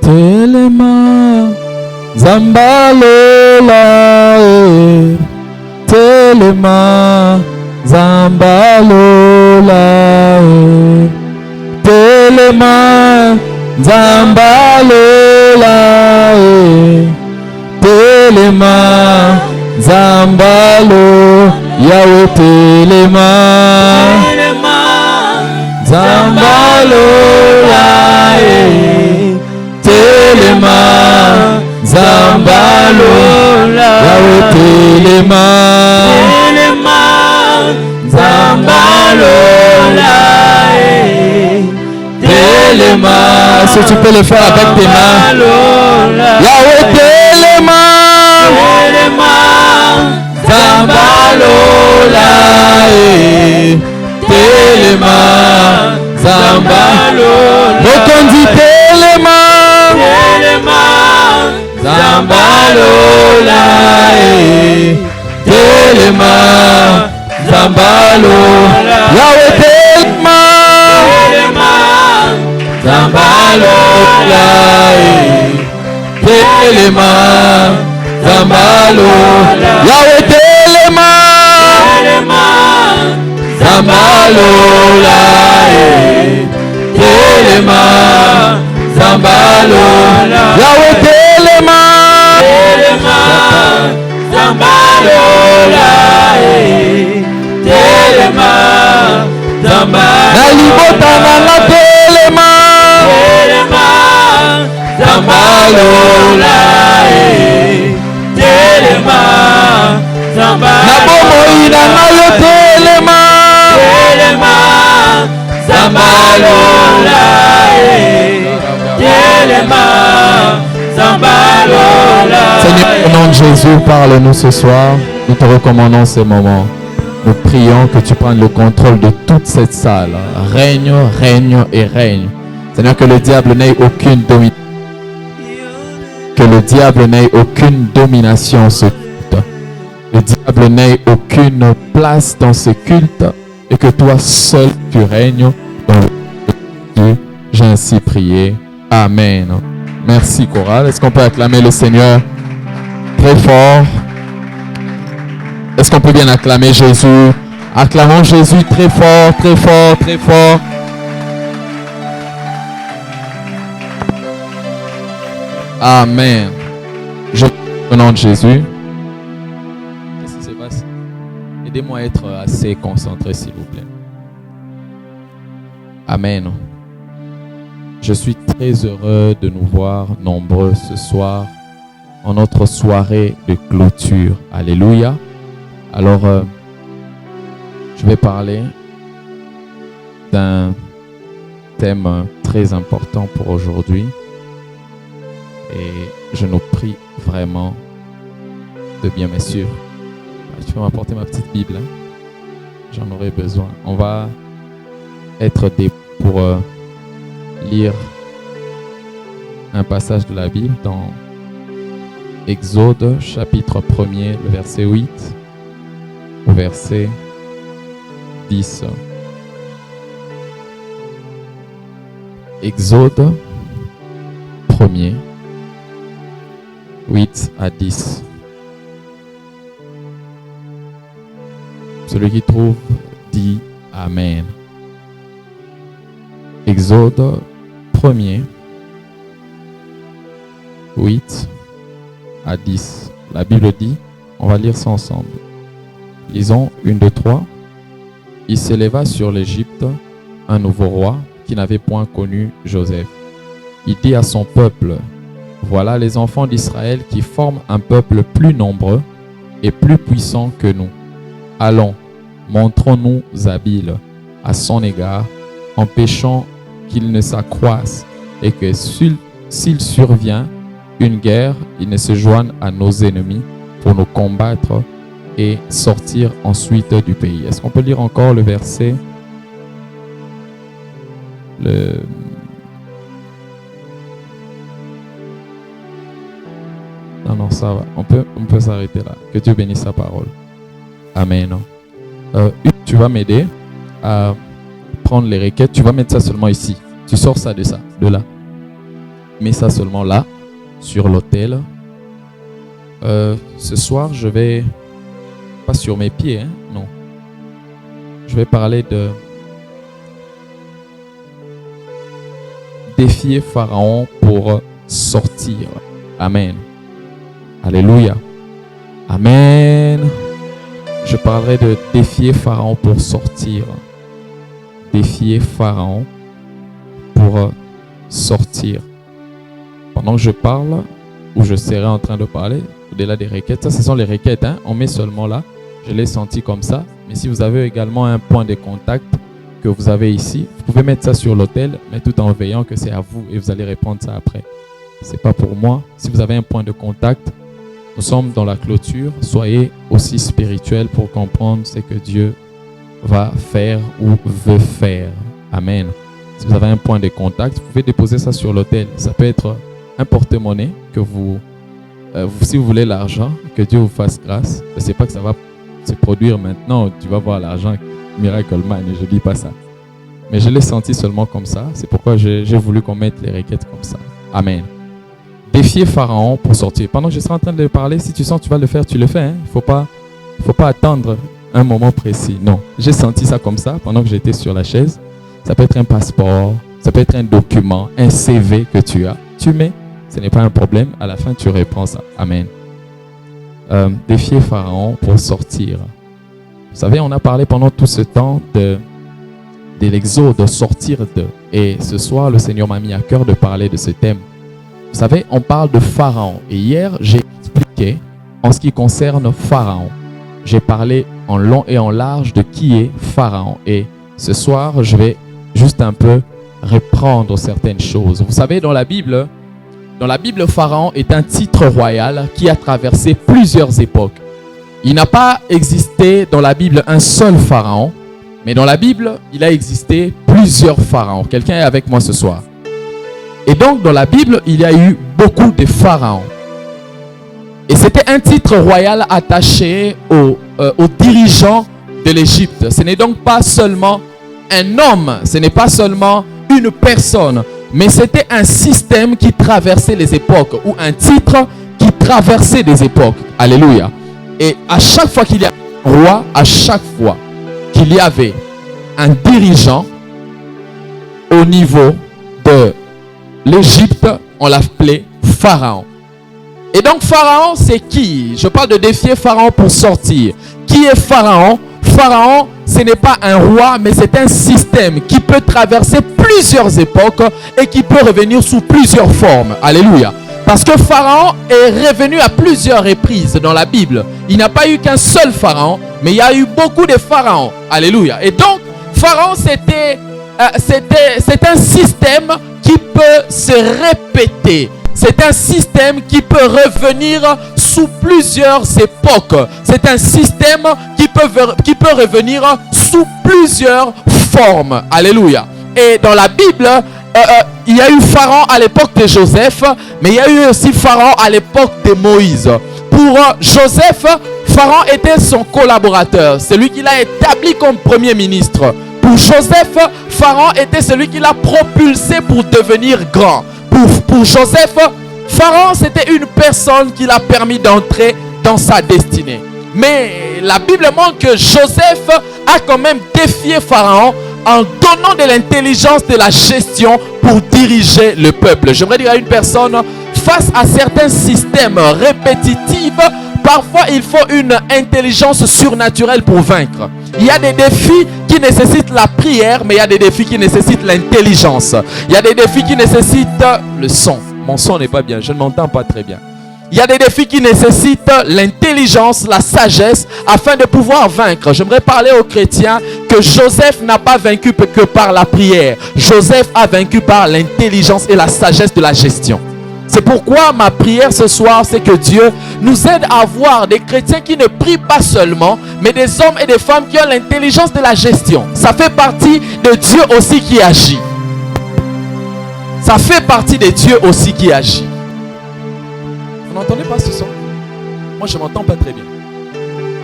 Telema Zambalola Telema Zambalola Telema Zambalola Telema Zambalo Yahweh Telema Zambalola Telema Zambalola Yahweh Telema Zambalola Telema. Si tu peux le faire avec tes mains. Yahweh Telema Zambalola Telema Zambalola. Reconduis Telema Zambalola Telema Zambalola Yahweh Telema Zambalola Telema Zambalola Yahweh Telema Zambalola Telema Zambalola Yahweh Telema Zambalola Telema Zambalola Nalibota na Telema Zambalola Telema Zambalola Nabomoina nayo Telema Zambalola Telema Zambalola. Seigneur, au nom de Jésus, parle-nous ce soir. Nous te recommandons ces moments. Nous prions que tu prennes le contrôle de toute cette salle. Règne, règne et règne. Seigneur, que le diable n'ait aucune domination. Que le diable n'ait aucune domination sur ce culte. Le diable n'ait aucune place dans ce culte. Et que toi seul tu règnes dans le Dieu. J'ai ainsi prié. Amen. Merci chorale. Est-ce qu'on peut acclamer le Seigneur très fort? Est-ce qu'on peut bien acclamer Jésus? Acclamons Jésus très fort, très fort, très fort. Amen. Je au nom de Jésus. Qu'est-ce qui se passe? Aidez-moi à être assez concentré, s'il vous plaît. Amen. Je suis très heureux de nous voir nombreux ce soir en notre soirée de clôture. Alléluia. Alors, je vais parler d'un thème très important pour aujourd'hui. Et je nous prie vraiment de bien me suivre. Tu peux m'apporter ma petite Bible, hein? J'en aurai besoin. On va être pour lire un passage de la Bible dans Exode chapitre 1er, le verset 8 au verset 10. Exode 1er, 8 à 10. Celui qui trouve dit Amen. Exode 1er, 8 à 10. La Bible dit, on va lire ça ensemble. Lisons 1, 2, 3. Il s'éleva sur l'Égypte un nouveau roi qui n'avait point connu Joseph. Il dit à son peuple, voilà les enfants d'Israël qui forment un peuple plus nombreux et plus puissant que nous. Allons, montrons-nous habiles à son égard, empêchons qu'il ne s'accroisse et que s'il survient une guerre, il ne se joigne à nos ennemis pour nous combattre et sortir ensuite du pays. Est-ce qu'on peut lire encore le verset? Non, ça va. On peut s'arrêter là. Que Dieu bénisse sa parole. Amen. Tu vas m'aider à prendre les requêtes. Tu vas mettre ça seulement ici. Tu sors ça de là. mets ça seulement là, sur l'autel. Ce soir, je vais, pas sur mes pieds, hein, non. Je vais parler de défier Pharaon pour sortir. Amen. Alléluia. Amen. Je parlerai de défier Pharaon pour sortir. Défier Pharaon pour sortir. Pendant que je parle, ou je serai en train de parler, au-delà des requêtes, ça ce sont les requêtes, hein? On met seulement là. Je l'ai senti comme ça. Mais si vous avez également un point de contact que vous avez ici, vous pouvez mettre ça sur l'autel, mais tout en veillant que c'est à vous et vous allez répondre ça après. C'est pas pour moi. Si vous avez un point de contact, nous sommes dans la clôture. Soyez aussi spirituel pour comprendre ce que Dieu va faire ou veut faire. Amen. Si vous avez un point de contact, vous pouvez déposer ça sur l'autel. Ça peut être un porte-monnaie que si vous voulez l'argent, que Dieu vous fasse grâce. Je ne sais pas que ça va se produire maintenant. Tu vas voir l'argent Miracle Man, et je ne dis pas ça. Mais je l'ai senti seulement comme ça. C'est pourquoi j'ai voulu qu'on mette les requêtes comme ça. Amen. Défier Pharaon pour sortir. Pendant que je serai en train de parler, si tu sens que tu vas le faire, tu le fais. Hein? Il faut pas attendre un moment précis. Non, j'ai senti ça comme ça pendant que j'étais sur la chaise. Ça peut être un passeport, ça peut être un document, un CV que tu as. Tu mets, ce n'est pas un problème. À la fin, tu reprends ça. Amen. Défier Pharaon pour sortir. Vous savez, on a parlé pendant tout ce temps de l'exode, de sortir de. Et ce soir, le Seigneur m'a mis à cœur de parler de ce thème. Vous savez, on parle de Pharaon. Et hier, j'ai expliqué en ce qui concerne Pharaon. J'ai parlé en long et en large de qui est Pharaon. Et ce soir, je vais juste un peu reprendre certaines choses. Vous savez, dans la Bible, Pharaon est un titre royal qui a traversé plusieurs époques. Il n'a pas existé dans la Bible un seul Pharaon, mais dans la Bible, il a existé plusieurs pharaons. Quelqu'un est avec moi ce soir. Et donc, dans la Bible, il y a eu beaucoup de pharaons. Et c'était un titre royal attaché aux dirigeants de l'Égypte. Ce n'est donc pas seulement un homme, ce n'est pas seulement une personne, mais c'était un système qui traversait les époques, ou un titre qui traversait des époques. Alléluia. Et à chaque fois qu'il y a un roi, à chaque fois qu'il y avait un dirigeant au niveau de l'Égypte, on l'appelait Pharaon. Et donc Pharaon, c'est qui? Je parle de défier Pharaon pour sortir. Qui est Pharaon? Pharaon, ce n'est pas un roi, mais c'est un système qui peut traverser plusieurs époques et qui peut revenir sous plusieurs formes. Alléluia. Parce que Pharaon est revenu à plusieurs reprises dans la Bible. Il n'y a pas eu qu'un seul Pharaon, mais il y a eu beaucoup de pharaons. Alléluia. Et donc, Pharaon, c'est un système qui peut se répéter. C'est un système qui peut revenir sous plusieurs époques. C'est un système qui peut revenir sous plusieurs formes. Alléluia. Et dans la Bible, il y a eu Pharaon à l'époque de Joseph, mais il y a eu aussi Pharaon à l'époque de Moïse. Pour Joseph, Pharaon était son collaborateur, celui qui l'a établi comme premier ministre. Pour Joseph, Pharaon était celui qui l'a propulsé pour devenir grand. Pour Joseph, Pharaon, c'était une personne qui l'a permis d'entrer dans sa destinée. Mais la Bible montre que Joseph a quand même défié Pharaon en donnant de l'intelligence de la gestion pour diriger le peuple. J'aimerais dire à une personne, face à certains systèmes répétitifs, parfois il faut une intelligence surnaturelle pour vaincre. Il y a des défis qui nécessitent la prière, mais il y a des défis qui nécessitent l'intelligence. Il y a des défis qui nécessitent le son. Mon son n'est pas bien, je ne m'entends pas très bien. Il y a des défis qui nécessitent l'intelligence, la sagesse, afin de pouvoir vaincre. J'aimerais parler aux chrétiens que Joseph n'a pas vaincu que par la prière. Joseph a vaincu par l'intelligence et la sagesse de la gestion. C'est pourquoi ma prière ce soir, c'est que Dieu nous aide à avoir des chrétiens qui ne prient pas seulement, mais des hommes et des femmes qui ont l'intelligence de la gestion. Ça fait partie de Dieu aussi qui agit. Ça fait partie de Dieu aussi qui agit. Vous n'entendez pas ce son? Moi, je ne m'entends pas très bien.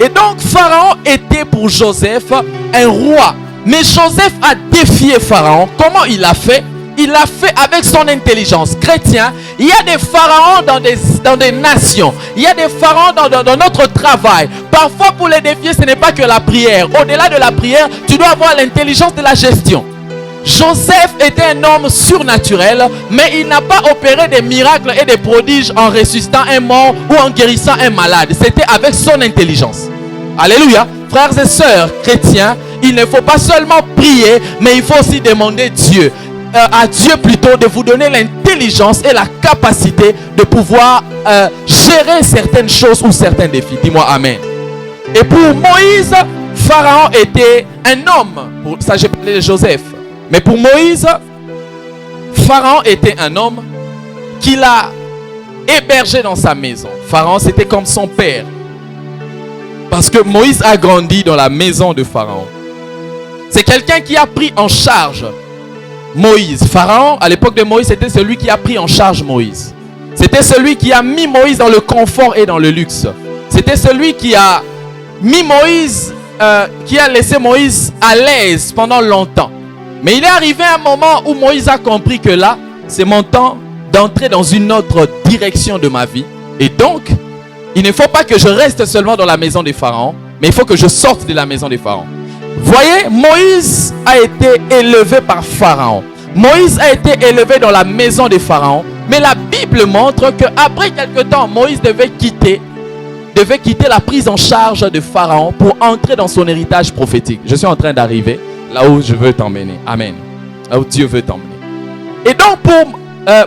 Et donc, Pharaon était pour Joseph un roi. Mais Joseph a défié Pharaon. Comment il a fait? il l'a fait avec son intelligence. Chrétien, il y a des pharaons dans des nations. Il y a des pharaons dans notre travail. Parfois, pour les défier, ce n'est pas que la prière. Au-delà de la prière, tu dois avoir l'intelligence de la gestion. Joseph était un homme surnaturel, mais il n'a pas opéré des miracles et des prodiges en ressuscitant un mort ou en guérissant un malade. C'était avec son intelligence. Alléluia. Frères et sœurs chrétiens, il ne faut pas seulement prier, mais il faut aussi demander à Dieu plutôt de vous donner l'intelligence et la capacité de pouvoir gérer certaines choses ou certains défis. Dis-moi amen. Et pour Moïse, Pharaon était un homme. Ça, j'ai parlé de Joseph. Mais pour Moïse, Pharaon était un homme qu'il a hébergé dans sa maison. Pharaon, c'était comme son père. Parce que Moïse a grandi dans la maison de Pharaon. C'est quelqu'un qui a pris en charge Moïse. Pharaon, à l'époque de Moïse, c'était celui qui a pris en charge Moïse. C'était celui qui a mis Moïse dans le confort et dans le luxe. C'était celui qui a mis Moïse, qui a laissé Moïse à l'aise pendant longtemps. Mais il est arrivé un moment où Moïse a compris que là, c'est mon temps d'entrer dans une autre direction de ma vie. Et donc, il ne faut pas que je reste seulement dans la maison des pharaons, mais il faut que je sorte de la maison des pharaons. Voyez, Moïse a été élevé par Pharaon. Moïse a été élevé dans la maison des pharaons. Mais la Bible montre qu'après quelque temps, Moïse devait quitter la prise en charge de Pharaon pour entrer dans son héritage prophétique. Je suis en train d'arriver là où je veux t'emmener. Amen. Là où Dieu veut t'emmener. Et donc pour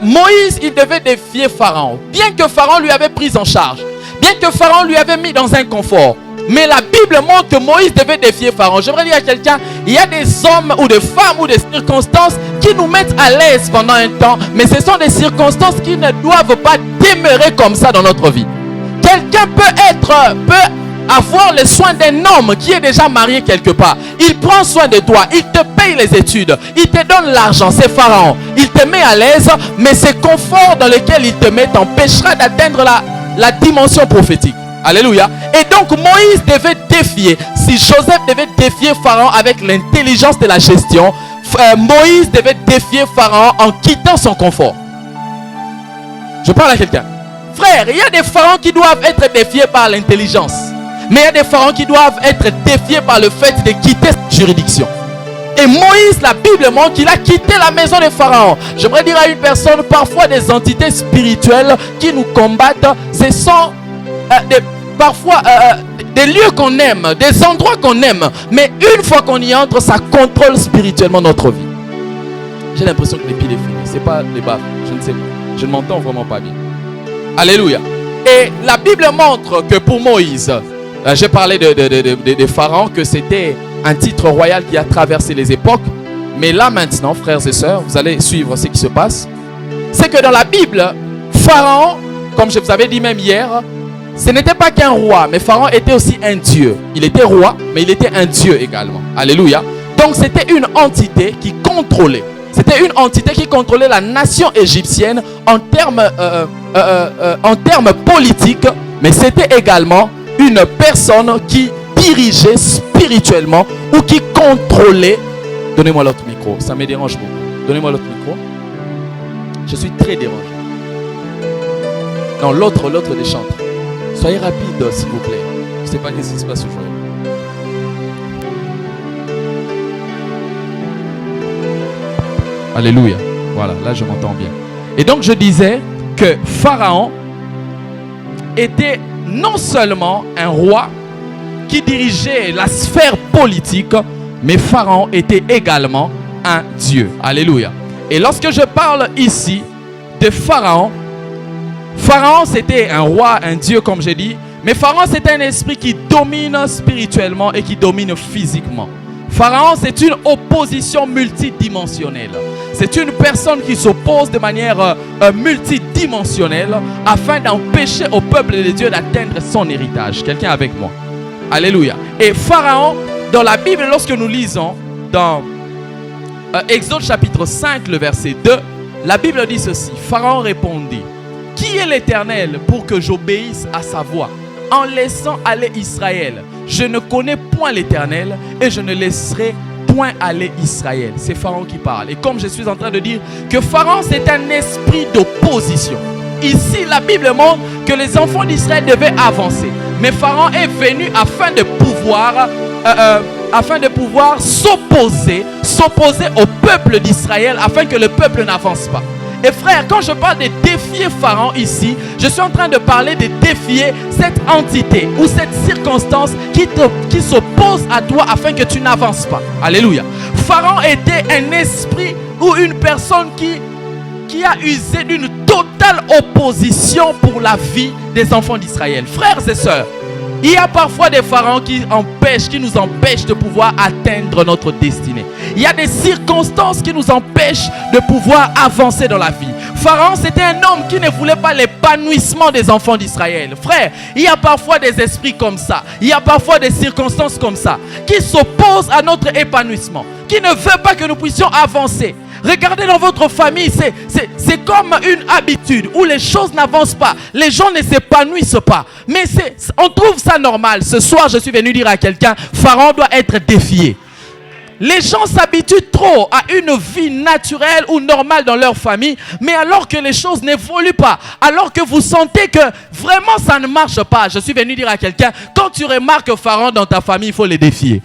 Moïse, il devait défier Pharaon. Bien que Pharaon lui avait pris en charge. Bien que Pharaon lui avait mis dans un confort. Mais la Bible montre que Moïse devait défier Pharaon. J'aimerais dire à quelqu'un, il y a des hommes ou des femmes ou des circonstances qui nous mettent à l'aise pendant un temps. Mais ce sont des circonstances qui ne doivent pas demeurer comme ça dans notre vie. Quelqu'un peut avoir le soin d'un homme qui est déjà marié quelque part. Il prend soin de toi, il te paye les études, il te donne l'argent, c'est Pharaon. Il te met à l'aise, mais ce confort dans lequel il te met t'empêchera d'atteindre la dimension prophétique. Alléluia. Et donc Moïse devait défier. Si Joseph devait défier Pharaon avec l'intelligence de la gestion, Moïse devait défier Pharaon en quittant son confort. Je parle à quelqu'un. Frère, il y a des pharaons qui doivent être défiés par l'intelligence. Mais il y a des pharaons qui doivent être défiés par le fait de quitter cette juridiction. Et Moïse, la Bible montre qu'il a quitté la maison des pharaons. J'aimerais dire à une personne, parfois des entités spirituelles qui nous combattent, ce sont parfois des lieux qu'on aime, des endroits qu'on aime. Mais une fois qu'on y entre, ça contrôle spirituellement notre vie. J'ai l'impression que les pieds définis, c'est pas les baffes, je ne sais pas. Je ne m'entends vraiment pas bien. Alléluia. Et la Bible montre que pour Moïse, j'ai parlé des pharaons, que c'était un titre royal qui a traversé les époques. Mais là maintenant, frères et sœurs, vous allez suivre ce qui se passe. C'est que dans la Bible, Pharaon, comme je vous avais dit même hier, ce n'était pas qu'un roi, mais Pharaon était aussi un dieu. Il était roi, mais il était un dieu également. Alléluia. Donc c'était une entité qui contrôlait. C'était une entité qui contrôlait la nation égyptienne en termes politiques, mais c'était également une personne qui dirigeait spirituellement ou qui contrôlait. Donnez-moi l'autre micro, ça me dérange beaucoup. Donnez-moi l'autre micro. Je suis très dérangé. Non, l'autre des chantres. Soyez rapide, s'il vous plaît. Je ne sais pas ce qui se passe aujourd'hui. Alléluia. Voilà, là je m'entends bien. Et donc je disais que Pharaon était non seulement un roi qui dirigeait la sphère politique, mais Pharaon était également un dieu. Alléluia. Et lorsque je parle ici de Pharaon, Pharaon c'était un roi, un dieu comme j'ai dit, mais Pharaon c'est un esprit qui domine spirituellement et qui domine physiquement. Pharaon c'est une opposition multidimensionnelle. C'est une personne qui s'oppose de manière multidimensionnelle afin d'empêcher au peuple de Dieu d'atteindre son héritage. Quelqu'un avec moi? Alléluia. Et Pharaon, dans la Bible, lorsque nous lisons dans Exode chapitre 5, le verset 2, la Bible dit ceci. Pharaon répondit: qui est l'Éternel pour que j'obéisse à sa voix en laissant aller Israël? Je ne connais point l'Éternel et je ne laisserai point aller Israël. C'est Pharaon qui parle. Et comme je suis en train de dire que Pharaon, c'est un esprit d'opposition. Ici, la Bible montre que les enfants d'Israël devaient avancer. Mais Pharaon est venu afin de pouvoir s'opposer au peuple d'Israël afin que le peuple n'avance pas. Et frère, quand je parle de défier Pharaon ici, je suis en train de parler de défier cette entité ou cette circonstance qui s'oppose à toi afin que tu n'avances pas. Alléluia. Pharaon était un esprit ou une personne qui a usé d'une totale opposition pour la vie des enfants d'Israël. Frères et sœurs, il y a parfois des pharaons qui nous empêchent de pouvoir atteindre notre destinée. Il y a des circonstances qui nous empêchent de pouvoir avancer dans la vie. Pharaon, c'était un homme qui ne voulait pas l'épanouissement des enfants d'Israël. Frère, il y a parfois des esprits comme ça. Il y a parfois des circonstances comme ça qui s'opposent à notre épanouissement, qui ne veulent pas que nous puissions avancer. Regardez dans votre famille, c'est comme une habitude où les choses n'avancent pas. Les gens ne s'épanouissent pas. Mais on trouve ça normal. Ce soir, je suis venu dire à quelqu'un, Pharaon doit être défié. Les gens s'habituent trop à une vie naturelle ou normale dans leur famille, mais alors que les choses n'évoluent pas, alors que vous sentez que vraiment ça ne marche pas, je suis venu dire à quelqu'un, quand tu remarques Pharaon dans ta famille, il faut les défier.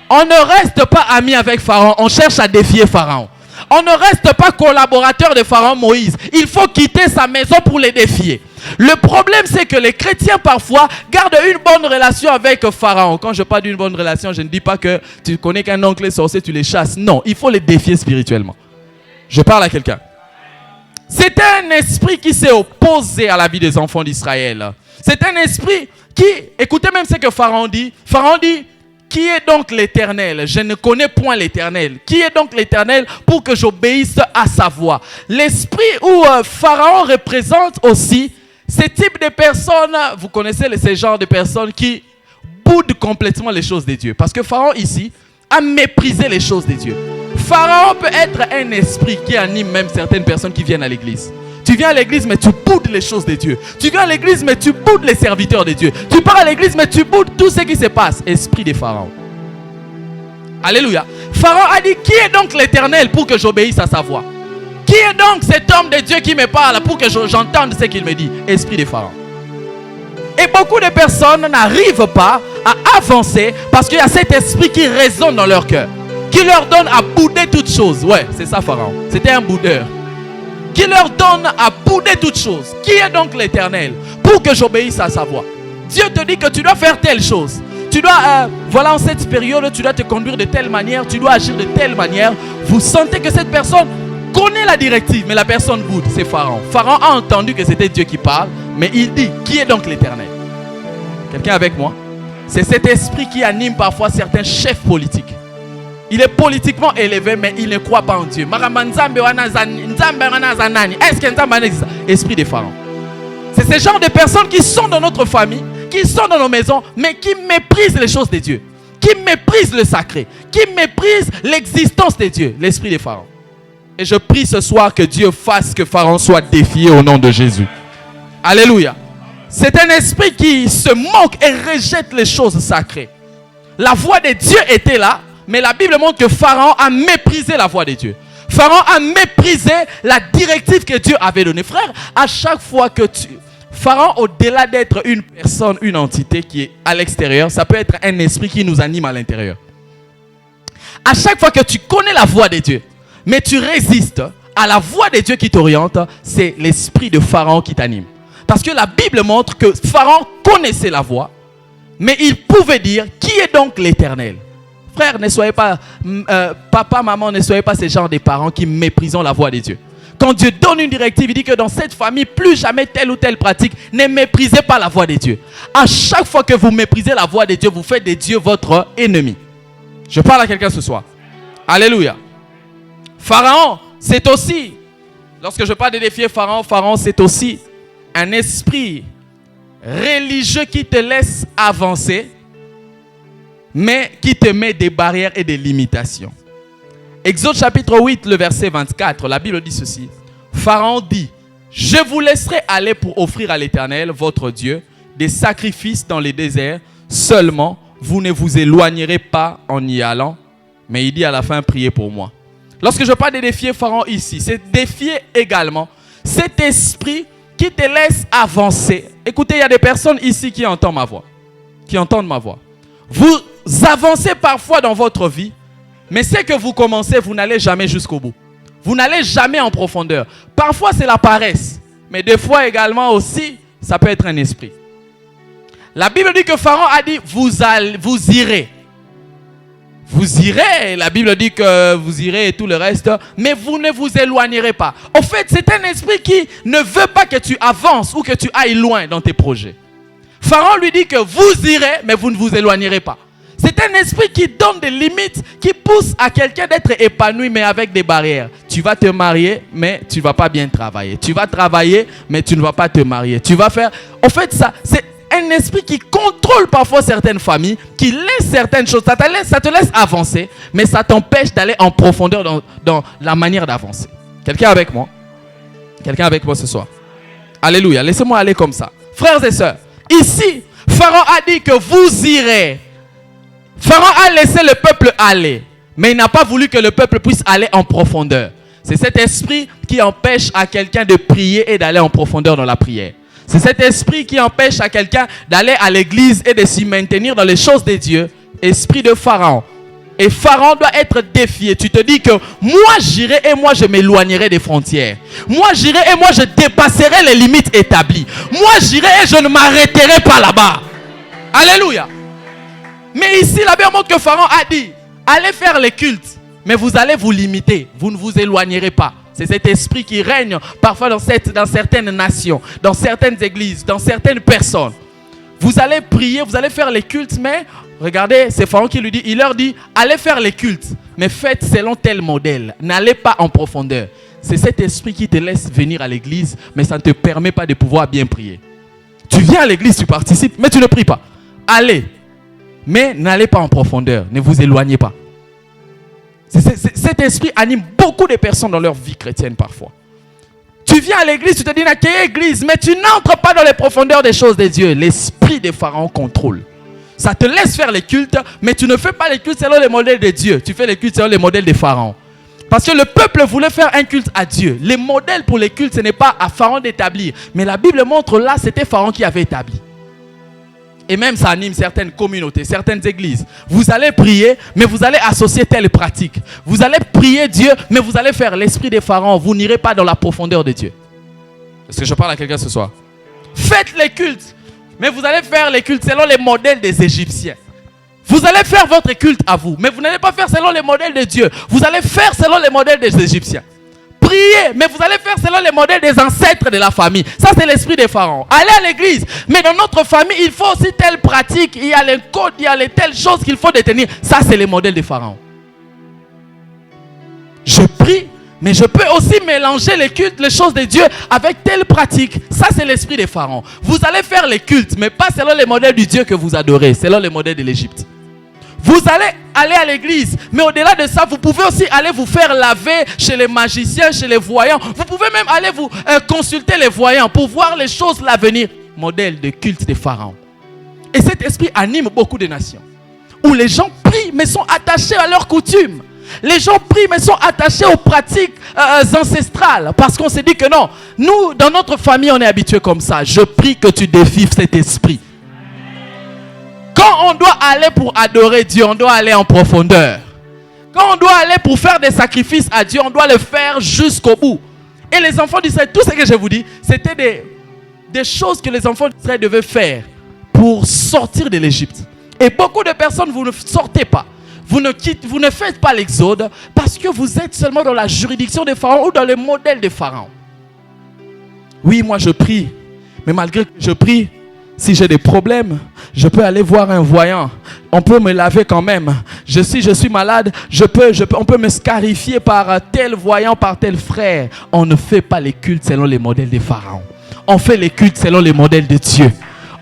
On ne reste pas amis avec Pharaon, on cherche à défier Pharaon. On ne reste pas collaborateur de Pharaon Moïse. Il faut quitter sa maison pour les défier. Le problème, c'est que les chrétiens, parfois, gardent une bonne relation avec Pharaon. Quand je parle d'une bonne relation, je ne dis pas que tu connais qu'un oncle sorcier, tu les chasses. Non, il faut les défier spirituellement. Je parle à quelqu'un. C'est un esprit qui s'est opposé à la vie des enfants d'Israël. C'est un esprit qui, écoutez même ce que Pharaon dit. Pharaon dit, qui est donc l'Éternel? Je ne connais point l'Éternel. Qui est donc l'Éternel pour que j'obéisse à sa voix? L'esprit où Pharaon représente aussi ce type de personnes, vous connaissez ces genres de personnes qui boudent complètement les choses de Dieu. Parce que Pharaon ici a méprisé les choses de Dieu. Pharaon peut être un esprit qui anime même certaines personnes qui viennent à l'église. Tu viens à l'église mais tu boudes les choses de Dieu. Tu viens à l'église mais tu boudes les serviteurs de Dieu. Tu pars à l'église mais tu boudes tout ce qui se passe. Esprit de Pharaon. Alléluia. Pharaon a dit, qui est donc l'Éternel pour que j'obéisse à sa voix? Qui est donc cet homme de Dieu qui me parle pour que j'entende ce qu'il me dit? Esprit de Pharaon. Et beaucoup de personnes n'arrivent pas à avancer parce qu'il y a cet esprit qui résonne dans leur cœur, qui leur donne à bouder toutes choses. Ouais, c'est ça Pharaon. C'était un boudeur. Qui leur donne à bouder toutes choses. Qui est donc l'Éternel pour que j'obéisse à sa voix? Dieu te dit que tu dois faire telle chose. Tu dois, voilà, en cette période, tu dois te conduire de telle manière, tu dois agir de telle manière. Vous sentez que cette personne connaît la directive, mais la personne boude. C'est Pharaon. Pharaon a entendu que c'était Dieu qui parle, mais il dit, qui est donc l'Éternel? Quelqu'un avec moi? C'est cet esprit qui anime parfois certains chefs politiques. Il est politiquement élevé, mais il ne croit pas en Dieu. Est-ce que Nzambe existe? Esprit de Pharaon. C'est ce genre de personnes qui sont dans notre famille, qui sont dans nos maisons, mais qui méprisent les choses de Dieu, qui méprisent le sacré, qui méprisent l'existence de Dieu, l'esprit de Pharaon. Et je prie ce soir que Dieu fasse que Pharaon soit défié au nom de Jésus. Alléluia. C'est un esprit qui se moque et rejette les choses sacrées. La voix de Dieu était là, mais la Bible montre que Pharaon a méprisé la voix de Dieu. Pharaon a méprisé la directive que Dieu avait donnée. Frère, à chaque fois que Pharaon, au-delà d'être une personne, une entité qui est à l'extérieur, ça peut être un esprit qui nous anime à l'intérieur. À chaque fois que tu connais la voix de Dieu, mais tu résistes à la voix de Dieu qui t'oriente, c'est l'esprit de Pharaon qui t'anime. Parce que la Bible montre que Pharaon connaissait la voix, mais il pouvait dire, qui est donc l'Éternel? Frère, ne soyez pas, papa, maman, ne soyez pas ces genres de parents qui méprisent la voix de Dieu. Quand Dieu donne une directive, il dit que dans cette famille, plus jamais telle ou telle pratique, ne méprisez pas la voix de Dieu. À chaque fois que vous méprisez la voix de Dieu, vous faites de Dieu votre ennemi. Je parle à quelqu'un ce soir. Alléluia. Pharaon, c'est aussi, lorsque je parle de défier Pharaon, Pharaon, c'est aussi un esprit religieux qui te laisse avancer, mais qui te met des barrières et des limitations. Exode chapitre 8, le verset 24, la Bible dit ceci. Pharaon dit, je vous laisserai aller pour offrir à l'Éternel, votre Dieu, des sacrifices dans les déserts. Seulement, vous ne vous éloignerez pas en y allant Mais il dit à la fin, priez pour moi. Lorsque je parle de défier Pharaon ici, c'est défier également cet esprit qui te laisse avancer. Écoutez, il y a des personnes ici qui entendent ma voix. Vous avancez parfois dans votre vie, mais ce que vous commencez, vous n'allez jamais jusqu'au bout. Vous n'allez jamais en profondeur. Parfois, c'est la paresse. Mais des fois également aussi, ça peut être un esprit. La Bible dit que Pharaon a dit, vous irez. Vous irez, la Bible dit que vous irez et tout le reste, mais vous ne vous éloignerez pas. En fait, c'est un esprit qui ne veut pas que tu avances ou que tu ailles loin dans tes projets. Pharaon lui dit que vous irez, mais vous ne vous éloignerez pas. C'est un esprit qui donne des limites, qui pousse à quelqu'un d'être épanoui, mais avec des barrières. Tu vas te marier, mais tu ne vas pas bien travailler. Tu vas travailler, mais tu ne vas pas te marier. Tu vas faire... En fait, ça, c'est un esprit qui contrôle parfois certaines familles, qui laisse certaines choses. Ça te laisse avancer, mais ça t'empêche d'aller en profondeur dans la manière d'avancer. Quelqu'un avec moi? Quelqu'un avec moi ce soir? Alléluia. Laissez-moi aller comme ça. Frères et sœurs, ici, Pharaon a dit que vous irez. Pharaon a laissé le peuple aller, mais il n'a pas voulu que le peuple puisse aller en profondeur. C'est cet esprit qui empêche à quelqu'un de prier et d'aller en profondeur dans la prière. C'est cet esprit qui empêche à quelqu'un d'aller à l'église et de s'y maintenir dans les choses de Dieu. Esprit de Pharaon. Et Pharaon doit être défié. Tu te dis que moi j'irai et moi je m'éloignerai des frontières. Moi j'irai et moi je dépasserai les limites établies. Moi j'irai et je ne m'arrêterai pas là-bas. Alléluia. Mais ici la Bible montre que Pharaon a dit, allez faire les cultes, mais vous allez vous limiter. Vous ne vous éloignerez pas. C'est cet esprit qui règne parfois dans certaines nations, dans certaines églises, dans certaines personnes. Vous allez prier, vous allez faire les cultes, mais regardez, c'est Pharaon qui lui dit, il leur dit, allez faire les cultes, mais faites selon tel modèle. N'allez pas en profondeur. C'est cet esprit qui te laisse venir à l'église, mais ça ne te permet pas de pouvoir bien prier. Tu viens à l'église, tu participes, mais tu ne pries pas. Allez, mais n'allez pas en profondeur, ne vous éloignez pas. Cet esprit anime beaucoup de personnes dans leur vie chrétienne parfois. Tu viens à l'église, tu te dis, quelle église, mais tu n'entres pas dans les profondeurs des choses de Dieu. L'esprit de Pharaon contrôle. Ça te laisse faire les cultes, mais tu ne fais pas les cultes selon les modèles de Dieu. Tu fais les cultes selon les modèles de Pharaon. Parce que le peuple voulait faire un culte à Dieu. Les modèles pour les cultes, ce n'est pas à Pharaon d'établir. Mais la Bible montre là, c'était Pharaon qui avait établi. Et même ça anime certaines communautés, certaines églises. Vous allez prier, mais vous allez associer telle pratique. Vous allez prier Dieu, mais vous allez faire l'esprit des pharaons. Vous n'irez pas dans la profondeur de Dieu. Est-ce que je parle à quelqu'un ce soir? Faites les cultes, mais vous allez faire les cultes selon les modèles des Égyptiens. Vous allez faire votre culte à vous, mais vous n'allez pas faire selon les modèles de Dieu. Vous allez faire selon les modèles des Égyptiens. Priez, mais vous allez faire selon les modèles des ancêtres de la famille. Ça, c'est l'esprit des pharaons. Allez à l'église, mais dans notre famille, il faut aussi telle pratique. Il y a les codes, il y a les telles choses qu'il faut détenir. Ça, c'est les modèles des pharaons. Je prie, mais je peux aussi mélanger les cultes, les choses de Dieu avec telle pratique. Ça, c'est l'esprit des pharaons. Vous allez faire les cultes, mais pas selon les modèles du Dieu que vous adorez, selon les modèles de l'Égypte. Vous allez aller à l'église, mais au-delà de ça, vous pouvez aussi aller vous faire laver chez les magiciens, chez les voyants. Vous pouvez même aller vous consulter les voyants pour voir les choses l'avenir. Modèle de culte des pharaons. Et cet esprit anime beaucoup de nations. Où les gens prient, mais sont attachés à leurs coutumes. Les gens prient, mais sont attachés aux pratiques ancestrales. Parce qu'on s'est dit que non, nous, dans notre famille, on est habitués comme ça. Je prie que tu dévives cet esprit. Quand on doit aller pour adorer Dieu, on doit aller en profondeur. Quand on doit aller pour faire des sacrifices à Dieu, on doit le faire jusqu'au bout. Et les enfants d'Israël, tout ce que je vous dis, c'était des choses que les enfants d'Israël devaient faire pour sortir de l'Égypte. Et beaucoup de personnes, vous ne sortez pas. Vous ne faites pas l'exode parce que vous êtes seulement dans la juridiction des pharaons ou dans le modèle des pharaons. Oui, moi je prie, mais malgré que je prie, si j'ai des problèmes, je peux aller voir un voyant. On peut me laver quand même. Si je suis malade, on peut me scarifier par tel voyant, par tel frère. On ne fait pas les cultes selon les modèles des pharaons. On fait les cultes selon les modèles de Dieu.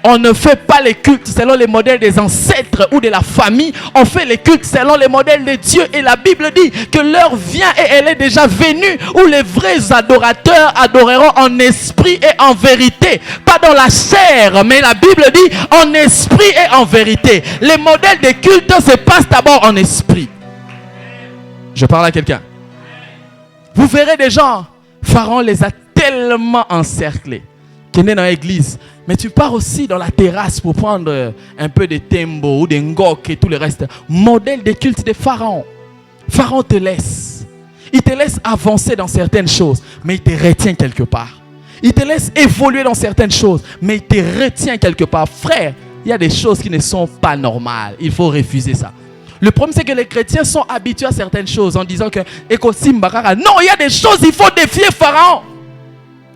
On ne fait pas les cultes selon les modèles des ancêtres ou de la famille. On fait les cultes selon les modèles de Dieu. Et la Bible dit que l'heure vient et elle est déjà venue où les vrais adorateurs adoreront en esprit et en vérité. Pas dans la chair, mais la Bible dit en esprit et en vérité. Les modèles de culte se passent d'abord en esprit. Je parle à quelqu'un. Vous verrez des gens, Pharaon les a tellement encerclés qu'il est dans l'église. Mais tu pars aussi dans la terrasse pour prendre un peu de tembo ou de ngok et tout le reste. Modèle de culte de Pharaon. Pharaon te laisse. Il te laisse avancer dans certaines choses, mais il te retient quelque part. Il te laisse évoluer dans certaines choses, mais il te retient quelque part. Frère, il y a des choses qui ne sont pas normales. Il faut refuser ça. Le problème, c'est que les chrétiens sont habitués à certaines choses en disant que non, il y a des choses, il faut défier Pharaon.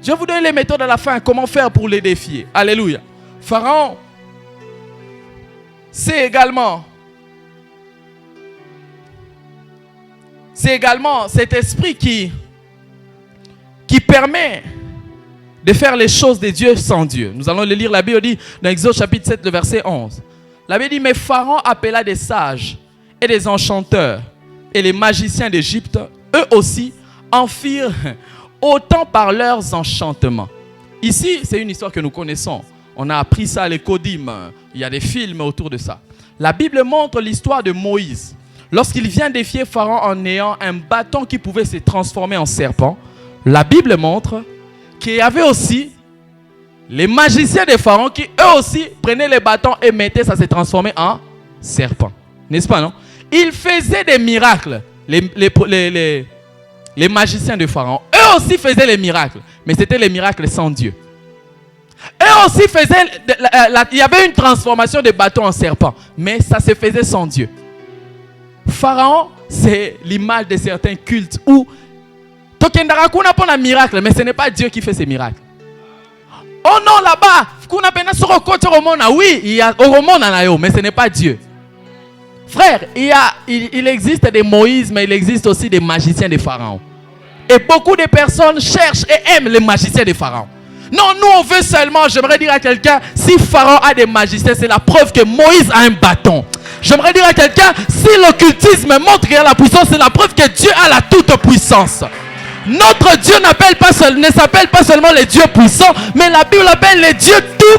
Je vais vous donner les méthodes à la fin. Comment faire pour les défier? Alléluia. Pharaon, c'est également cet esprit qui permet de faire les choses de Dieu sans Dieu. Nous allons le lire, la Bible dit dans Exode chapitre 7, le verset 11. La Bible dit, mais Pharaon appela des sages et des enchanteurs et les magiciens d'Égypte, eux aussi en firent autant par leurs enchantements. Ici, c'est une histoire que nous connaissons. On a appris ça à l'Écodim. Il y a des films autour de ça. La Bible montre l'histoire de Moïse. Lorsqu'il vient défier Pharaon en ayant un bâton qui pouvait se transformer en serpent, la Bible montre qu'il y avait aussi les magiciens de Pharaon qui eux aussi prenaient les bâtons et mettaient, ça s'est transformé en serpent. N'est-ce pas, non? Ils faisaient des miracles. Les magiciens de Pharaon, eux aussi faisaient les miracles. Mais c'était les miracles sans Dieu. Eux aussi faisaient, il y avait une transformation des bâtons en serpent. Mais ça se faisait sans Dieu. Pharaon, c'est l'image de certains cultes où Tokendaraku n'a pas un miracle, mais ce n'est pas Dieu qui fait ces miracles. Oh non, là-bas, oui, il y a mais ce n'est pas Dieu. Frère, il existe des Moïse, mais il existe aussi des magiciens de Pharaon. Et beaucoup de personnes cherchent et aiment les magiciens de Pharaon. Non, nous on veut seulement, j'aimerais dire à quelqu'un, si Pharaon a des magiciens, c'est la preuve que Moïse a un bâton. J'aimerais dire à quelqu'un, si l'occultisme montre qu'il a la puissance, c'est la preuve que Dieu a la toute puissance. Notre Dieu ne s'appelle pas seulement les dieux puissants, mais la Bible appelle les dieux tout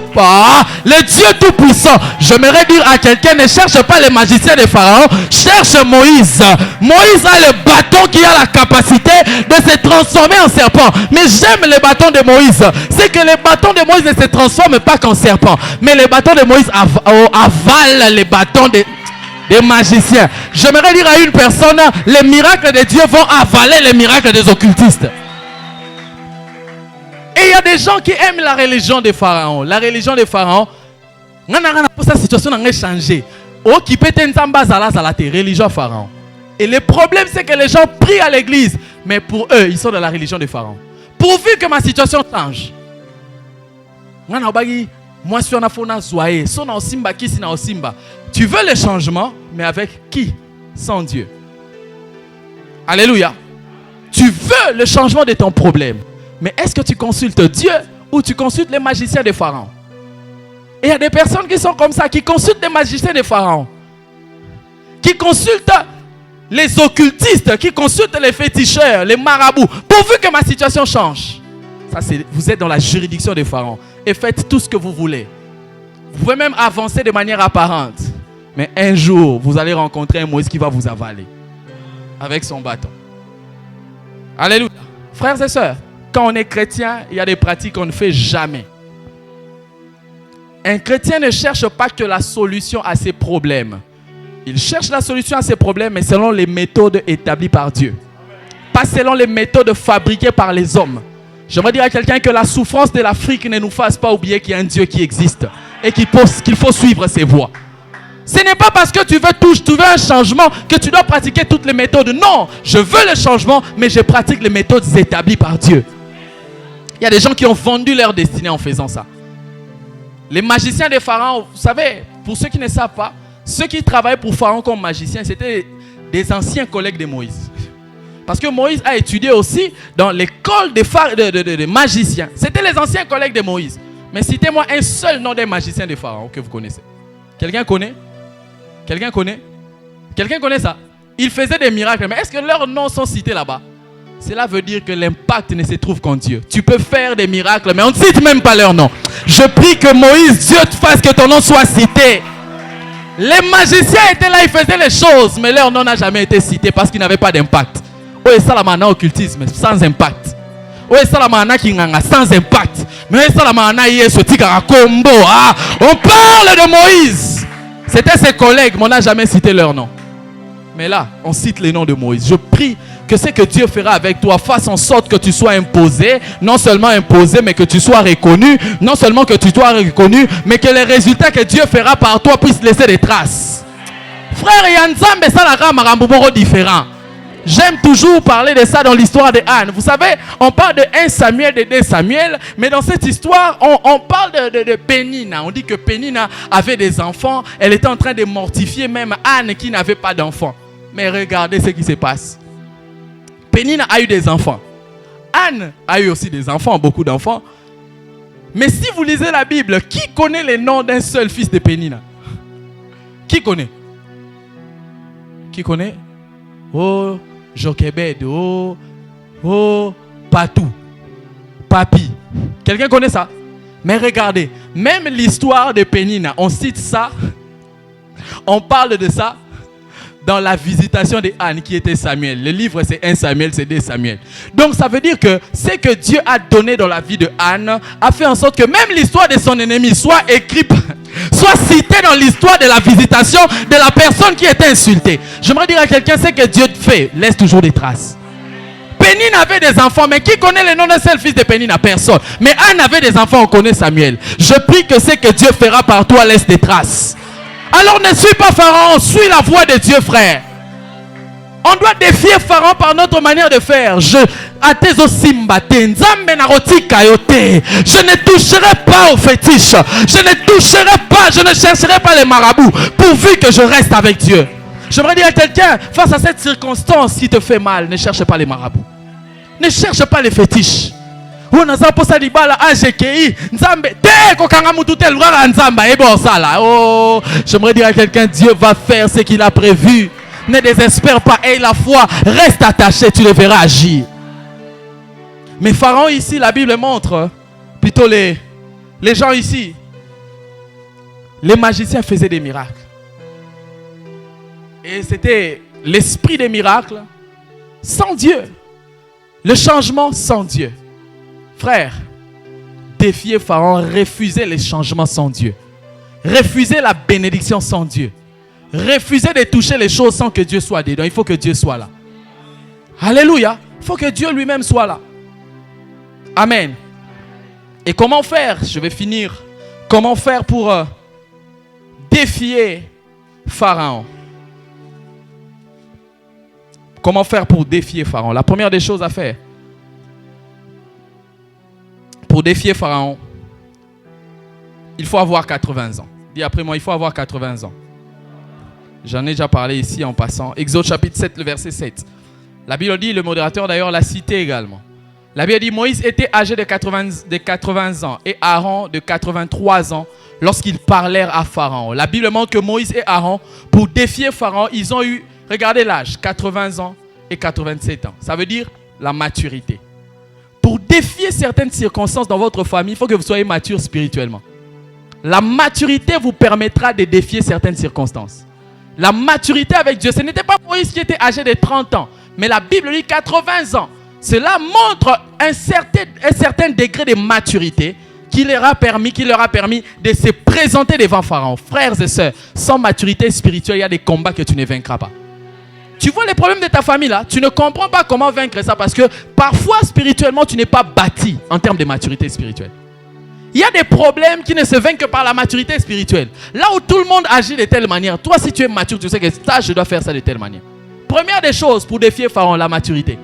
puissants. J'aimerais dire à quelqu'un, ne cherche pas les magiciens de Pharaon, cherche Moïse. Moïse a le bâton qui a la capacité de se transformer en serpent. Mais j'aime les bâtons de Moïse. C'est que les bâtons de Moïse ne se transforment pas qu'en serpent, mais les bâtons de Moïse avalent les bâtons des magiciens. J'aimerais dire à une personne, les miracles de Dieu vont avaler les miracles des occultistes. Et il y a des gens qui aiment la religion de Pharaon. La religion de Pharaon, sa situation n'a changé. Religion Pharaon. Et le problème, c'est que les gens prient à l'église, mais pour eux, ils sont dans la religion de Pharaon. Pourvu que ma situation change. Moi, si on a fait zoé, si on a simba, qui si on a simba. Tu veux le changement, mais avec qui? Sans Dieu. Alléluia. Tu veux le changement de ton problème, mais est-ce que tu consultes Dieu ou tu consultes les magiciens de Pharaon? Et il y a des personnes qui sont comme ça, qui consultent les magiciens de Pharaon, qui consultent les occultistes, qui consultent les féticheurs, les marabouts, pourvu que ma situation change. Ça, vous êtes dans la juridiction de Pharaon et faites tout ce que vous voulez. Vous pouvez même avancer de manière apparente. Mais un jour, vous allez rencontrer un Moïse qui va vous avaler avec son bâton. Alléluia. Frères et sœurs, quand on est chrétien, il y a des pratiques qu'on ne fait jamais. Un chrétien ne cherche pas que la solution à ses problèmes. Il cherche la solution à ses problèmes, mais selon les méthodes établies par Dieu. Pas selon les méthodes fabriquées par les hommes. J'aimerais dire à quelqu'un que la souffrance de l'Afrique ne nous fasse pas oublier qu'il y a un Dieu qui existe et qu'il faut suivre ses voies. Ce n'est pas parce que tu veux un changement que tu dois pratiquer toutes les méthodes. Non, je veux le changement, mais je pratique les méthodes établies par Dieu. Il y a des gens qui ont vendu leur destinée en faisant ça. Les magiciens de Pharaon, vous savez, pour ceux qui ne savent pas, ceux qui travaillaient pour Pharaon comme magiciens, c'était des anciens collègues de Moïse. Parce que Moïse a étudié aussi dans l'école des magiciens. C'était les anciens collègues de Moïse. Mais citez-moi un seul nom des magiciens de Pharaon que vous connaissez. Quelqu'un connaît? Quelqu'un connaît? Quelqu'un connaît ça? Ils faisaient des miracles. Mais est-ce que leurs noms sont cités là-bas? Cela veut dire que l'impact ne se trouve qu'en Dieu. Tu peux faire des miracles, mais on ne cite même pas leur nom. Je prie que Moïse, Dieu te fasse que ton nom soit cité. Les magiciens étaient là, ils faisaient les choses, mais leur nom n'a jamais été cité parce qu'ils n'avaient pas d'impact. Oh, et ça la mana occultisme, sans impact. Oh, et ça la mana kinganga, sans impact. Mais ça la mana yeso tika combo. Ah, on parle de Moïse. C'était ses collègues, mais on n'a jamais cité leur nom. Mais là, on cite les noms de Moïse. Je prie que ce que Dieu fera avec toi fasse en sorte que tu sois imposé, non seulement imposé, mais que tu sois reconnu, non seulement que tu sois reconnu, mais que les résultats que Dieu fera par toi puissent laisser des traces. Frère, Yanzambe, ça la marambouboro différent. J'aime toujours parler de ça dans l'histoire de Anne. Vous savez, on parle de 1 Samuel, de 2 Samuel, mais dans cette histoire, on parle de Pénina. On dit que Pénina avait des enfants. Elle était en train de mortifier même Anne qui n'avait pas d'enfants. Mais regardez ce qui se passe. Pénina a eu des enfants. Anne a eu aussi des enfants, beaucoup d'enfants. Mais si vous lisez la Bible, qui connaît les noms d'un seul fils de Pénina? Qui connaît? Qui connaît? Oh, Jochebed, oh, Patou, Papi. Quelqu'un connaît ça? Mais regardez, même l'histoire de Pénina, on cite ça, on parle de ça dans la visitation de Anne qui était Samuel. Le livre c'est 1 Samuel, c'est 2 Samuel. Donc ça veut dire que ce que Dieu a donné dans la vie de Anne a fait en sorte que même l'histoire de son ennemi soit écrite, soit citée dans l'histoire de la visitation de la personne qui était insultée. J'aimerais dire à quelqu'un, ce que Dieu fait laisse toujours des traces. Pénina avait des enfants, mais qui connaît le nom d'un seul fils de Pénina? Personne. Mais Anne avait des enfants, on connaît Samuel. Je prie que ce que Dieu fera par toi laisse des traces. Alors ne suis pas Pharaon, suis la voie de Dieu, frère. On doit défier Pharaon par notre manière de faire. Je ne toucherai pas aux fétiches. Je ne toucherai pas, je ne chercherai pas les marabouts, pourvu que je reste avec Dieu. J'aimerais dire à quelqu'un, face à cette circonstance qui te fait mal, ne cherche pas les marabouts. Ne cherche pas les fétiches. Oh, j'aimerais dire à quelqu'un, Dieu va faire ce qu'il a prévu. Ne désespère pas, aie la foi, reste attaché, tu le verras agir. Mais Pharaon ici, la Bible montre, plutôt les gens ici, les magiciens faisaient des miracles. Et c'était l'esprit des miracles sans Dieu. Le changement sans Dieu. Frère, défier Pharaon, refuser les changements sans Dieu. Refuser la bénédiction sans Dieu. Refuser de toucher les choses sans que Dieu soit dedans. Il faut que Dieu soit là. Alléluia. Il faut que Dieu lui-même soit là. Amen. Et comment faire? Je vais finir. Comment faire pour défier Pharaon? Comment faire pour défier Pharaon? La première des choses à faire pour défier Pharaon, il faut avoir 80 ans. Dis après moi, il faut avoir 80 ans. J'en ai déjà parlé ici en passant. Exode chapitre 7, le verset 7. La Bible dit, le modérateur d'ailleurs l'a cité également. La Bible dit, Moïse était âgé de 80 ans et Aaron de 83 ans lorsqu'ils parlèrent à Pharaon. La Bible montre que Moïse et Aaron, pour défier Pharaon, ils ont eu, regardez l'âge, 80 ans et 87 ans. Ça veut dire la maturité. Pour défier certaines circonstances dans votre famille, il faut que vous soyez mature spirituellement. La maturité vous permettra de défier certaines circonstances. La maturité avec Dieu, ce n'était pas Moïse qui était âgé de 30 ans, mais la Bible dit 80 ans. Cela montre un certain degré de maturité qui leur a permis de se présenter devant Pharaon. Frères et sœurs, sans maturité spirituelle, il y a des combats que tu ne vaincras pas. Tu vois les problèmes de ta famille là, tu ne comprends pas comment vaincre ça parce que parfois spirituellement tu n'es pas bâti en termes de maturité spirituelle. Il y a des problèmes qui ne se vainquent que par la maturité spirituelle. Là où tout le monde agit de telle manière, toi si tu es mature, tu sais que ça, je dois faire ça de telle manière. Première des choses pour défier Pharaon, la maturité.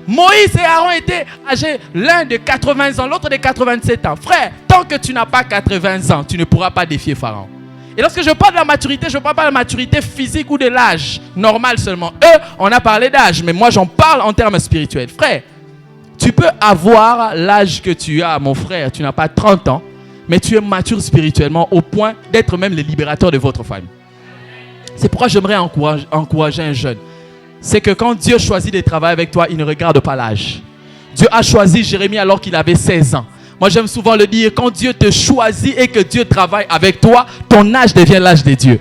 Moïse et Aaron étaient âgés, l'un de 80 ans, l'autre de 87 ans. Frère, tant que tu n'as pas 80 ans, tu ne pourras pas défier Pharaon. Et lorsque je parle de la maturité, je ne parle pas de la maturité physique ou de l'âge normal seulement. Eux, on a parlé d'âge, mais moi j'en parle en termes spirituels. Frère, tu peux avoir l'âge que tu as, mon frère, tu n'as pas 30 ans, mais tu es mature spirituellement au point d'être même le libérateur de votre famille. C'est pourquoi j'aimerais encourager un jeune. C'est que quand Dieu choisit de travailler avec toi, il ne regarde pas l'âge. Dieu a choisi Jérémie alors qu'il avait 16 ans. Moi, j'aime souvent le dire, quand Dieu te choisit et que Dieu travaille avec toi, ton âge devient l'âge de Dieu.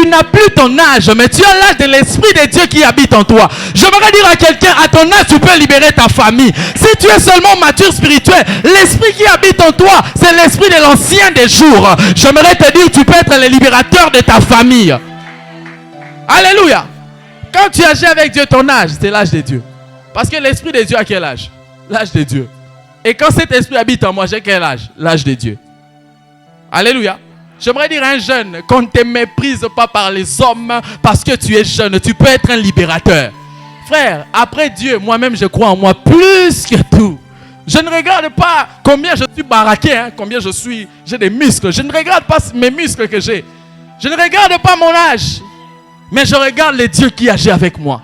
Tu n'as plus ton âge, mais tu as l'âge de l'Esprit de Dieu qui habite en toi. J'aimerais dire à quelqu'un, à ton âge, tu peux libérer ta famille. Si tu es seulement mature spirituel, l'Esprit qui habite en toi, c'est l'Esprit de l'ancien des jours. J'aimerais te dire, tu peux être le libérateur de ta famille. Alléluia. Quand tu agis avec Dieu, ton âge, c'est l'âge de Dieu. Parce que l'Esprit de Dieu a quel âge? L'âge de Dieu. Et quand cet esprit habite en moi, j'ai quel âge? L'âge de Dieu. Alléluia. J'aimerais dire à un jeune, qu'on ne te méprise pas par les hommes parce que tu es jeune. Tu peux être un libérateur. Frère, après Dieu, moi-même, je crois en moi plus que tout. Je ne regarde pas combien je suis baraqué, combien j'ai des muscles. Je ne regarde pas mes muscles que j'ai. Je ne regarde pas mon âge. Mais je regarde les dieux qui agissent avec moi.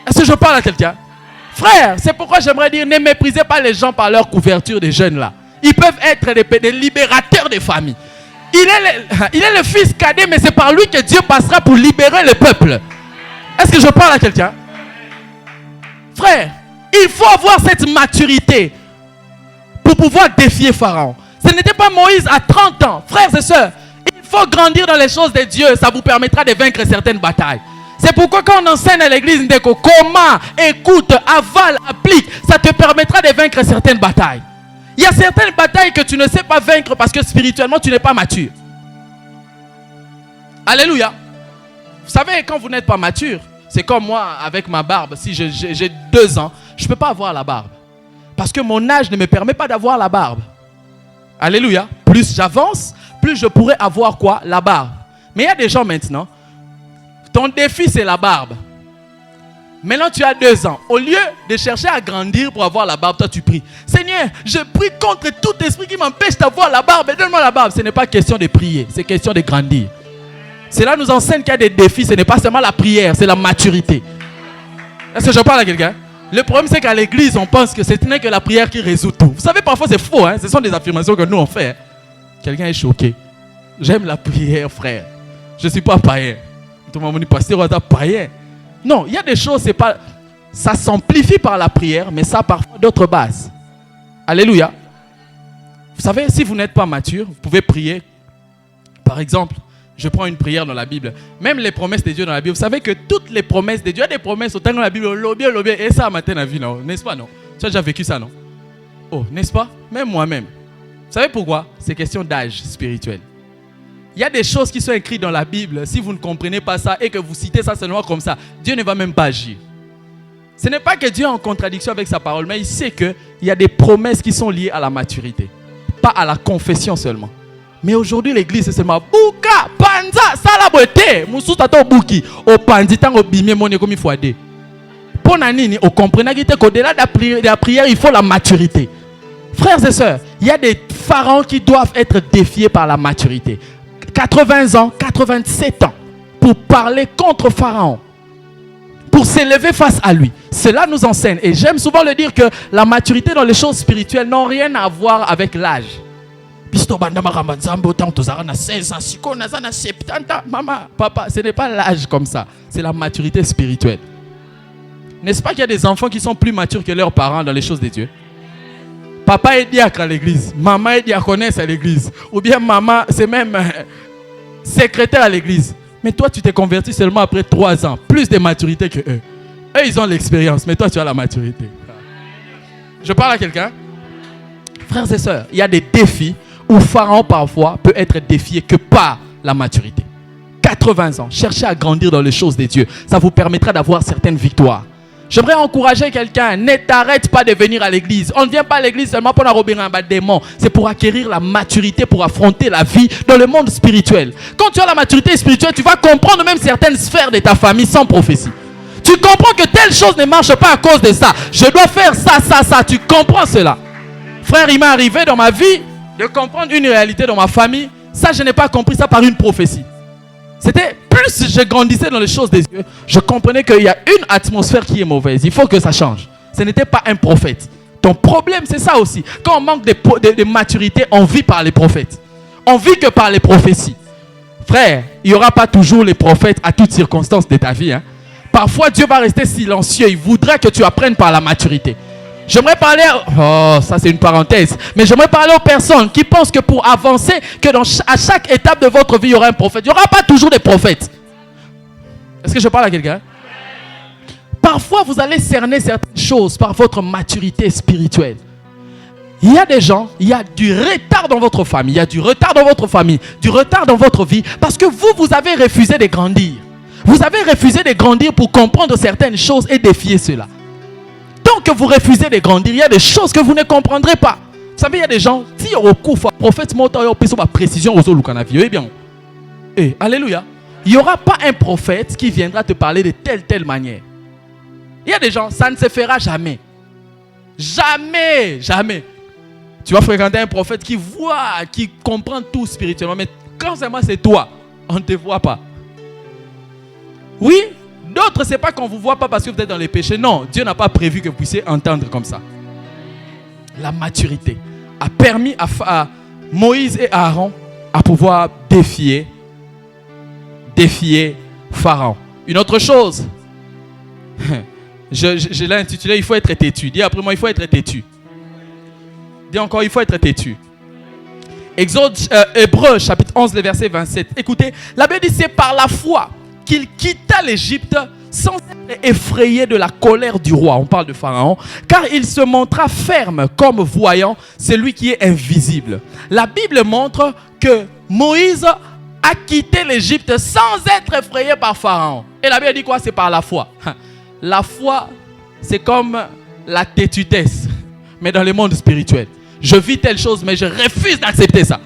Est-ce que je parle à quelqu'un? Frère, c'est pourquoi j'aimerais dire, ne méprisez pas les gens par leur couverture des jeunes là. Ils peuvent être des libérateurs des familles. Il est le fils cadet, mais c'est par lui que Dieu passera pour libérer le peuple. Est-ce que je parle à quelqu'un? Frère, il faut avoir cette maturité pour pouvoir défier Pharaon. Ce n'était pas Moïse à 30 ans. Frères et sœurs, il faut grandir dans les choses de Dieu. Ça vous permettra de vaincre certaines batailles. C'est pourquoi quand on enseigne à l'église, comment, écoute, avale, applique, ça te permettra de vaincre certaines batailles. Il y a certaines batailles que tu ne sais pas vaincre parce que spirituellement, tu n'es pas mature. Alléluia. Vous savez, quand vous n'êtes pas mature, c'est comme moi avec ma barbe. Si j'ai 2 ans, je ne peux pas avoir la barbe. Parce que mon âge ne me permet pas d'avoir la barbe. Alléluia. Plus j'avance, plus je pourrais avoir quoi? La barbe. Mais il y a des gens maintenant, ton défi c'est la barbe. Maintenant tu as 2 ans. Au lieu de chercher à grandir pour avoir la barbe, toi tu pries. Seigneur, je prie contre tout esprit qui m'empêche d'avoir la barbe. Donne-moi la barbe. Ce n'est pas question de prier, c'est question de grandir. Cela nous enseigne qu'il y a des défis. Ce n'est pas seulement la prière, c'est la maturité. Est-ce que je parle à quelqu'un? Le problème c'est qu'à l'église on pense que ce n'est que la prière qui résout tout. Vous savez parfois c'est faux. Ce sont des affirmations que nous on fait. Quelqu'un est choqué. J'aime la prière, frère. Je ne suis pas païen. Tout le monde dit pasteur, on est païen. Non, il y a des choses, c'est pas, ça s'amplifie par la prière, mais ça a parfois d'autres bases. Alléluia. Vous savez, si vous n'êtes pas mature, vous pouvez prier. Par exemple, je prends une prière dans la Bible. Même les promesses de Dieu dans la Bible. Vous savez que toutes les promesses de Dieu, il y a des promesses autant dans la Bible, lobby, et ça matin la vie, non? N'est-ce pas, non? Tu as déjà vécu ça, non? Oh, n'est-ce pas? Même moi-même. Vous savez pourquoi? C'est question d'âge spirituel. Il y a des choses qui sont écrites dans la Bible. Si vous ne comprenez pas ça et que vous citez ça seulement comme ça, Dieu ne va même pas agir. Ce n'est pas que Dieu est en contradiction avec sa parole, mais il sait qu'il y a des promesses qui sont liées à la maturité. Pas à la confession seulement. Mais aujourd'hui, l'église, c'est seulement Bouka, Panza, Salabote, Moussou Tato Bouki, au Panditan, au Bimé, Moné, comme il faut aider. Pour Nanini, on comprend qu'au-delà de la prière, il faut la maturité. Frères et sœurs, il y a des pharaons qui doivent être défiés par la maturité. 80 ans, 87 ans, pour parler contre Pharaon, pour s'élever face à lui. Cela nous enseigne. Et j'aime souvent le dire que la maturité dans les choses spirituelles n'a rien à voir avec l'âge. Maman, papa, ce n'est pas l'âge comme ça. C'est la maturité spirituelle. N'est-ce pas qu'il y a des enfants qui sont plus matures que leurs parents dans les choses de Dieu? Papa est diacre à l'église, maman est diaconesse à l'église, ou bien maman c'est même secrétaire à l'église. Mais toi tu t'es converti seulement après 3 ans, plus de maturité que eux. Eux ils ont l'expérience, mais toi tu as la maturité. Je parle à quelqu'un? Frères et sœurs, il y a des défis où Pharaon parfois peut être défié que par la maturité. 80 ans, cherchez à grandir dans les choses de Dieu, ça vous permettra d'avoir certaines victoires. J'aimerais encourager quelqu'un, ne t'arrête pas de venir à l'église. On ne vient pas à l'église seulement pour enrober un démon. C'est pour acquérir la maturité, pour affronter la vie dans le monde spirituel. Quand tu as la maturité spirituelle, tu vas comprendre même certaines sphères de ta famille sans prophétie. Tu comprends que telle chose ne marche pas à cause de ça. Je dois faire ça, ça, ça. Tu comprends cela. Frère, il m'est arrivé dans ma vie de comprendre une réalité dans ma famille. Ça, je n'ai pas compris ça par une prophétie. C'était plus je grandissais dans les choses des yeux, je comprenais qu'il y a une atmosphère qui est mauvaise. Il faut que ça change. Ce n'était pas un prophète. Ton problème, c'est ça aussi. Quand on manque de maturité, on vit par les prophètes. On vit que par les prophéties. Frère, il n'y aura pas toujours les prophètes à toutes circonstances de ta vie. Parfois, Dieu va rester silencieux. Il voudrait que tu apprennes par la maturité. J'aimerais parler, oh, ça c'est une parenthèse, mais j'aimerais parler aux personnes qui pensent que pour avancer, que à chaque étape de votre vie, il y aura un prophète. Il n'y aura pas toujours des prophètes. Est-ce que je parle à quelqu'un? Parfois, vous allez cerner certaines choses par votre maturité spirituelle. Il y a des gens, il y a du retard dans votre famille, il y a du retard dans votre famille, du retard dans votre vie, parce que vous avez refusé de grandir. Vous avez refusé de grandir pour comprendre certaines choses et défier cela. Tant que vous refusez de grandir, il y a des choses que vous ne comprendrez pas. Vous savez, il y a des gens, si au coup, prophète monte à précision aux autres, eh bien, alléluia. Il n'y aura pas un prophète qui viendra te parler de telle manière. Il y a des gens, ça ne se fera jamais. Jamais, jamais. Tu vas fréquenter un prophète qui voit, qui comprend tout spirituellement, mais quand c'est toi, on ne te voit pas. Oui, d'autres, ce n'est pas qu'on ne vous voit pas parce que vous êtes dans les péchés. Non, Dieu n'a pas prévu que vous puissiez entendre comme ça. La maturité a permis à Moïse et à Aaron à pouvoir défier Pharaon. Une autre chose, je l'ai intitulé, il faut être têtu. Dis après moi, il faut être têtu. Dis encore, il faut être têtu. Exode, Hébreux, chapitre 11, le verset 27. Écoutez, la Bible dit, c'est par la foi qu'il quitta l'Égypte sans être effrayé de la colère du roi. On parle de Pharaon. Car il se montra ferme comme voyant celui qui est invisible. La Bible montre que Moïse a quitté l'Égypte sans être effrayé par Pharaon. Et la Bible dit quoi? C'est par la foi. La foi, c'est comme la têtudesse, mais dans le monde spirituel. Je vis telle chose, mais je refuse d'accepter ça.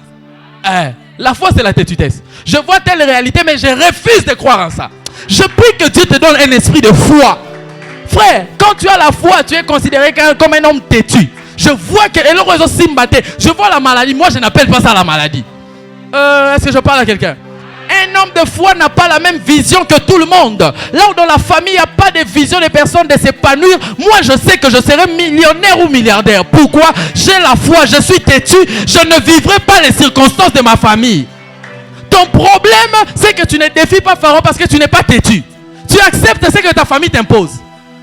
La foi, c'est la têtudesse. Je vois telle réalité, mais je refuse de croire en ça. Je prie que Dieu te donne un esprit de foi. Frère, quand tu as la foi, tu es considéré comme un homme têtu. Je vois que je vois la maladie. Moi, je n'appelle pas ça la maladie. Est-ce que je parle à quelqu'un? Un homme de foi n'a pas la même vision que tout le monde. Là où dans la famille, il n'y a pas de vision des personnes de s'épanouir. Moi, je sais que je serai millionnaire ou milliardaire. Pourquoi? J'ai la foi, je suis têtu. Je ne vivrai pas les circonstances de ma famille. Ton problème, c'est que tu ne défies pas Pharaon parce que tu n'es pas têtu. Tu acceptes ce que ta famille t'impose.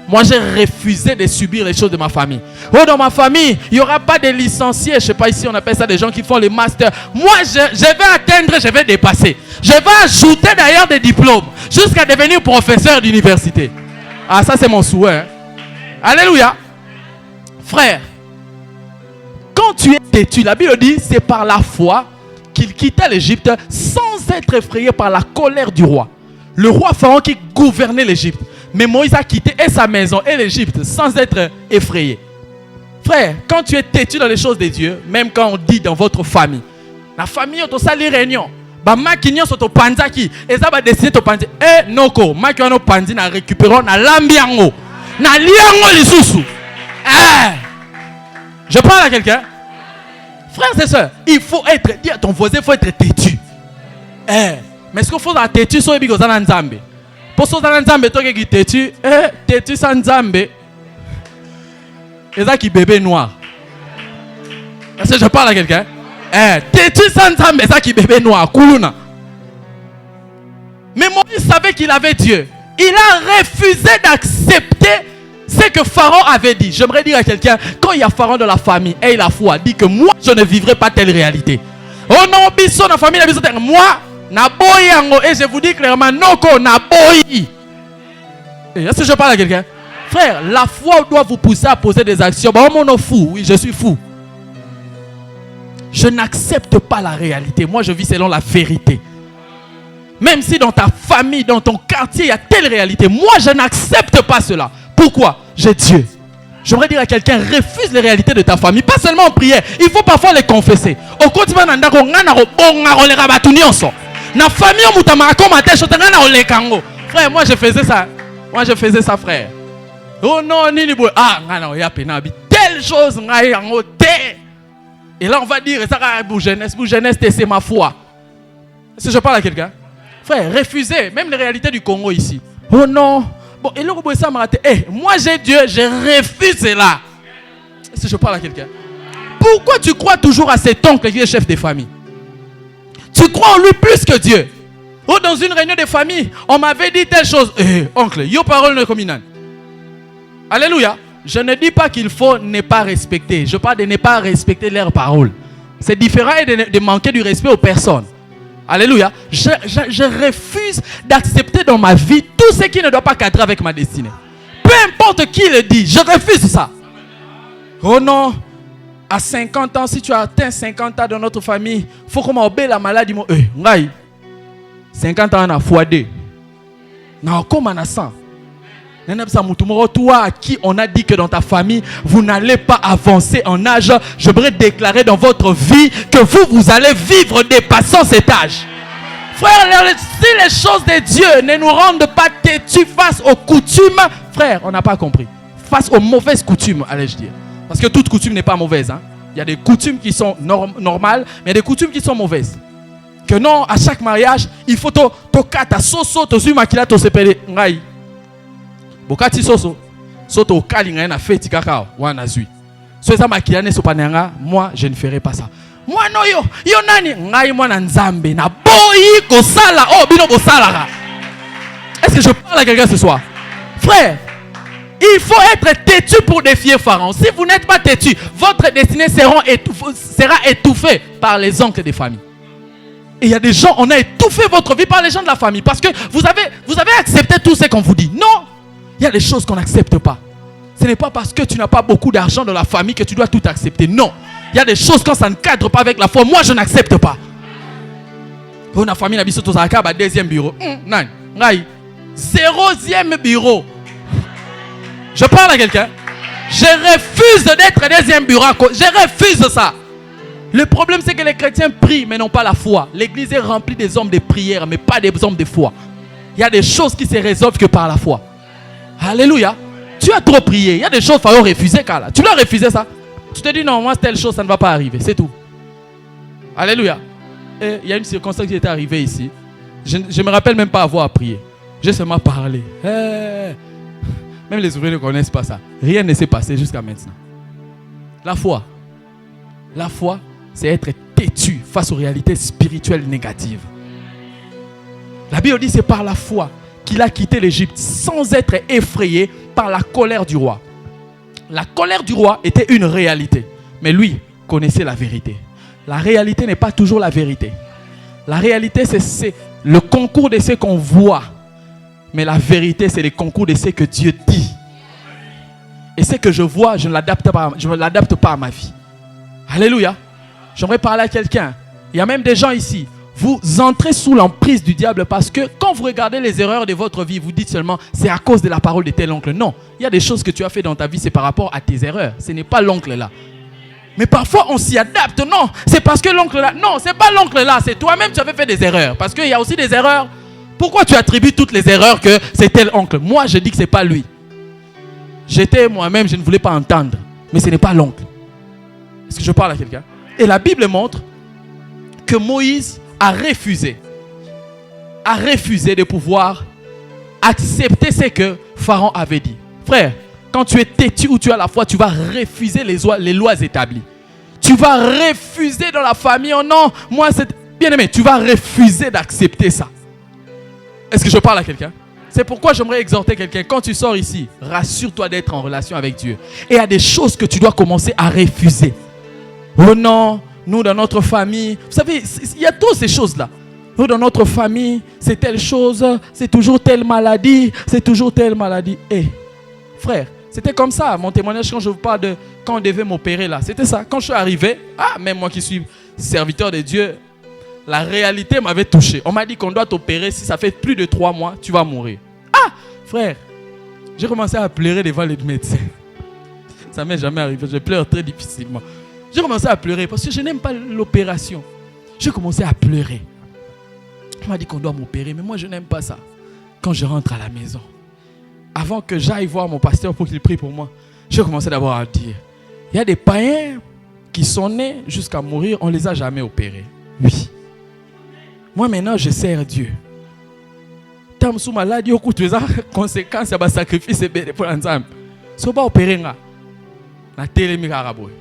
Moi, j'ai refusé de subir les choses de ma famille. Oh, dans ma famille, il n'y aura pas de licenciés. Je ne sais pas, ici, on appelle ça des gens qui font les masters. Moi, je vais atteindre, je vais dépasser. Je vais ajouter d'ailleurs des diplômes jusqu'à devenir professeur d'université. Ah, ça, c'est mon souhait. Hein? Alléluia. Frère, quand tu es têtu, la Bible dit, c'est par la foi qu'il quitta l'Égypte sans être effrayé par la colère du roi. Le roi Pharaon qui gouvernait l'Égypte. Mais Moïse a quitté et sa maison et l'Égypte sans être effrayé. Frère, quand tu es têtu dans les choses de Dieu, même quand on dit dans votre famille, la famille, on a les réunions. Ba makinyo soto panzaki, eza ba décider to panzi. Noko, makinyo panzi na récupérons na lambiango. Na liango lisusu. Je parle à quelqu'un. Frères et sœurs, il faut être, dis à ton voisin, il faut être têtu. Mais ce qu'il faut être têtu, c'est que vous avez un Nzambe. Pour ceux qui ont un Nzambe, qui têtu, têtu sans Nzambe, et ça qui bébé noir. Est-ce que je parle à quelqu'un? Têtu sans Nzambe, ça qui bébé noir, Koulouna. Mais Moïse savait qu'il avait Dieu. Il a refusé d'accepter ce que Pharaon avait dit. J'aimerais dire à quelqu'un, quand il y a Pharaon dans la famille et il a foi, dit que moi je ne vivrai pas telle réalité. Oh non, biso dans la famille, moi, na boyango, et je vous dis clairement, noko na boyi. Est-ce que je parle à quelqu'un? Frère, la foi doit vous pousser à poser des actions. Bah, mon fou, oui, je suis fou. Je n'accepte pas la réalité. Moi, je vis selon la vérité. Même si dans ta famille, dans ton quartier, il y a telle réalité, moi, je n'accepte pas cela. Pourquoi? J'ai Dieu. J'aimerais dire à quelqu'un, refuse les réalités de ta famille. Pas seulement en prière, il faut parfois les confesser. Au quotidien, frère, moi je faisais ça. Moi je faisais ça, frère. Oh non, ni telle chose. Et là on va dire, pour jeunesse, c'est ma foi. Est-ce que je parle à quelqu'un? Frère, refusez, même les réalités du Congo ici. Oh non. Bon, et là, moi j'ai Dieu, je refuse cela. Est-ce que je parle à quelqu'un? Pourquoi tu crois toujours à cet oncle qui est chef de famille? Tu crois en lui plus que Dieu. Oh, dans une réunion de famille, on m'avait dit telle chose. Oncle, yo parole ne communal. Alléluia. je ne dis pas qu'il faut ne pas respecter. Je parle de ne pas respecter leurs paroles. C'est différent de manquer du respect aux personnes. Alléluia. Je refuse d'accepter dans ma vie tout ce qui ne doit pas cadrer avec ma destinée. Peu importe qui le dit, je refuse ça. Oh non, à 50 ans, si tu as atteint 50 ans dans notre famille, il faut qu'on m'obéisse la maladie. 50 ans, on a x2. Non, comment on a 100? Toi à qui on a dit que dans ta famille, vous n'allez pas avancer en âge, je voudrais déclarer dans votre vie que vous allez vivre dépassant cet âge. Frère, si les choses de Dieu ne nous rendent pas têtus face aux coutumes, frère, on n'a pas compris. Face aux mauvaises coutumes, allais-je dire. Parce que toute coutume n'est pas mauvaise. Hein? Il y a des coutumes qui sont normales, mais il y a des coutumes qui sont mauvaises. Que non, à chaque mariage, il faut to soso, to su makila, to sepele. Ngai. Bokati soso. Soto au kalinga na feti kakao. Wana zui. So eza makila ne sopananga, moi je ne ferai pas ça. Moi no yo nani ngai moi na nzambe na boyi ko sala oh bino bo sala. Est-ce que je parle à quelqu'un ce soir? Frère, il faut être têtu pour défier Pharaon. Si vous n'êtes pas têtu, votre destinée sera étouffée par les oncles des familles. Et il y a des gens, on a étouffé votre vie par les gens de la famille parce que vous avez accepté tout ce qu'on vous dit. Non, il y a des choses qu'on n'accepte pas. Ce n'est pas parce que tu n'as pas beaucoup d'argent dans la famille que tu dois tout accepter. Non, il y a des choses quand ça ne cadre pas avec la foi. Moi, je n'accepte pas. Pour la famille, on a deuxième bureau. Non, 0e bureau. Je parle à quelqu'un. Je refuse d'être deuxième bureau. Je refuse ça. Le problème, c'est que les chrétiens prient, mais n'ont pas la foi. L'église est remplie des hommes de prière, mais pas des hommes de foi. Il y a des choses qui se résolvent que par la foi. Alléluia. Tu as trop prié. Il y a des choses qu'il faut refuser, Carla. Tu l'as refusé ça. Tu te dis non, moi, telle chose, ça ne va pas arriver. C'est tout. Alléluia. Et il y a une circonstance qui est arrivée ici. Je ne me rappelle même pas avoir prié. J'ai seulement parlé. Même les ouvriers ne connaissent pas ça. Rien ne s'est passé jusqu'à maintenant. La foi. La foi, c'est être têtu face aux réalités spirituelles négatives. La Bible dit c'est par la foi qu'il a quitté l'Égypte sans être effrayé par la colère du roi. La colère du roi était une réalité, mais lui connaissait la vérité. La réalité n'est pas toujours la vérité. La réalité, c'est le concours de ce qu'on voit, mais la vérité, c'est le concours de ce que Dieu dit. Et ce que je vois, je ne l'adapte pas à ma vie. Alléluia. J'aimerais parler à quelqu'un. Il y a même des gens ici. Vous entrez sous l'emprise du diable parce que quand vous regardez les erreurs de votre vie, vous dites seulement c'est à cause de la parole de tel oncle. Non, il y a des choses que tu as fait dans ta vie, c'est par rapport à tes erreurs. Ce n'est pas l'oncle là. Mais parfois on s'y adapte. Non, c'est parce que l'oncle là. Non, c'est pas l'oncle là. C'est toi-même qui avais fait des erreurs. Parce qu'il y a aussi des erreurs. Pourquoi tu attribues toutes les erreurs que c'est tel oncle? Moi, je dis que c'est pas lui. J'étais moi-même, je ne voulais pas entendre. Mais ce n'est pas l'oncle. Est-ce que je parle à quelqu'un? Et la Bible montre que Moïse a refusé de pouvoir accepter ce que Pharaon avait dit. Frère, quand tu es têtu ou tu as la foi, tu vas refuser les lois établies. Tu vas refuser dans la famille. Oh non, moi c'est bien aimé. Tu vas refuser d'accepter ça. Est-ce que je parle à quelqu'un? C'est pourquoi j'aimerais exhorter quelqu'un. Quand tu sors ici, rassure-toi d'être en relation avec Dieu. Et il y a des choses que tu dois commencer à refuser. Oh non, nous dans notre famille, vous savez, il y a toutes ces choses-là. Nous dans notre famille, c'est telle chose, c'est toujours telle maladie, c'est toujours telle maladie. Eh, frère, c'était comme ça, mon témoignage quand je vous parle de quand on devait m'opérer là. C'était ça, quand je suis arrivé, même moi qui suis serviteur de Dieu, la réalité m'avait touché. On m'a dit qu'on doit t'opérer, si ça fait plus de 3 mois, tu vas mourir. Ah, frère, j'ai commencé à pleurer devant les médecins. Ça m'est jamais arrivé, je pleure très difficilement. J'ai commencé à pleurer parce que je n'aime pas l'opération. J'ai commencé à pleurer. On m'a dit qu'on doit m'opérer, mais moi je n'aime pas ça. Quand je rentre à la maison, avant que j'aille voir mon pasteur pour qu'il prie pour moi, j'ai commencé d'abord à dire, il y a des païens qui sont nés jusqu'à mourir, on ne les a jamais opérés. Oui. Moi maintenant je sers Dieu. Tant que maladie, au tu as conséquences, il y a un sacrifice pour l'ensemble. Si on va opérer, on a télémi caraboué.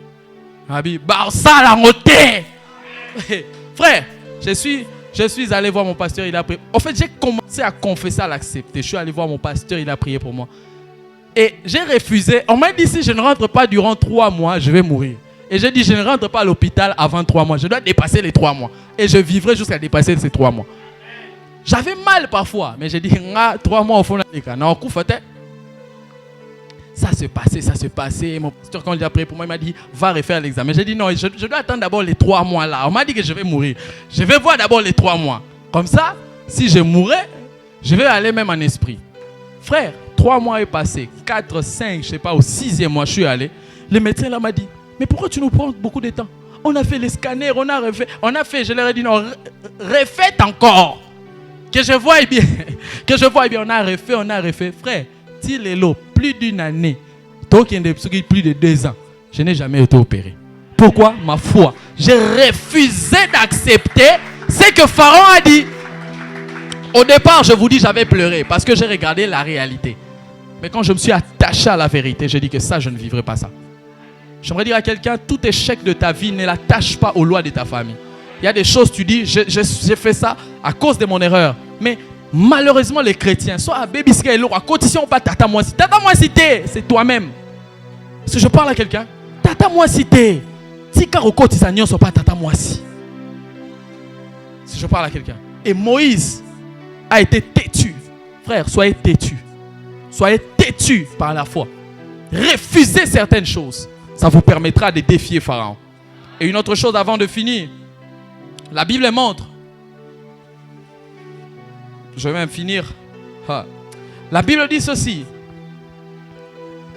Frère, je suis allé voir mon pasteur, il a prié. En fait, j'ai commencé à confesser, à l'accepter. Je suis allé voir mon pasteur, il a prié pour moi. Et j'ai refusé. On m'a dit, si je ne rentre pas durant 3 mois, je vais mourir. Et j'ai dit, je ne rentre pas à l'hôpital avant 3 mois. Je dois dépasser les 3 mois. Et je vivrai jusqu'à dépasser ces 3 mois. J'avais mal parfois. Mais j'ai dit, 3 mois au fond de la non, ça se passait. Mon pasteur, quand il a prié pour moi, il m'a dit, va refaire l'examen. J'ai dit, non, je dois attendre d'abord les 3 mois là. On m'a dit que je vais mourir. Je vais voir d'abord les 3 mois. Comme ça, si je mourais, je vais aller même en esprit. Frère, 3 mois est passé. 4, 5, je ne sais pas, au 6e mois, je suis allé. Le médecin là m'a dit, mais pourquoi tu nous prends beaucoup de temps? On a fait les scanners, on a fait, je leur ai dit, non, refaites encore. Que je voie bien. Que je voie bien, on a refait. Frère, s'il est là, plus d'une année, plus de 2 ans, je n'ai jamais été opéré. Pourquoi? Ma foi. J'ai refusé d'accepter ce que Pharaon a dit. Au départ, je vous dis, j'avais pleuré parce que j'ai regardé la réalité. Mais quand je me suis attaché à la vérité, j'ai dit que ça, je ne vivrai pas ça. J'aimerais dire à quelqu'un, tout échec de ta vie ne l'attache pas aux lois de ta famille. Il y a des choses, tu dis, j'ai fait ça à cause de mon erreur. Mais malheureusement, les chrétiens, soit à Bébiska et l'eau, à condition pas Tata moi cité. Tata moi cité, c'est toi-même. Si je parle à quelqu'un, Tata moi cité. Si Karoko Tisagnon soit pas Tata moi si. Si je parle à quelqu'un. Et Moïse a été têtu. Frère, soyez têtu. Soyez têtu par la foi. Refusez certaines choses. Ça vous permettra de défier Pharaon. Et une autre chose avant de finir. La Bible montre. Je vais même finir. La Bible dit ceci.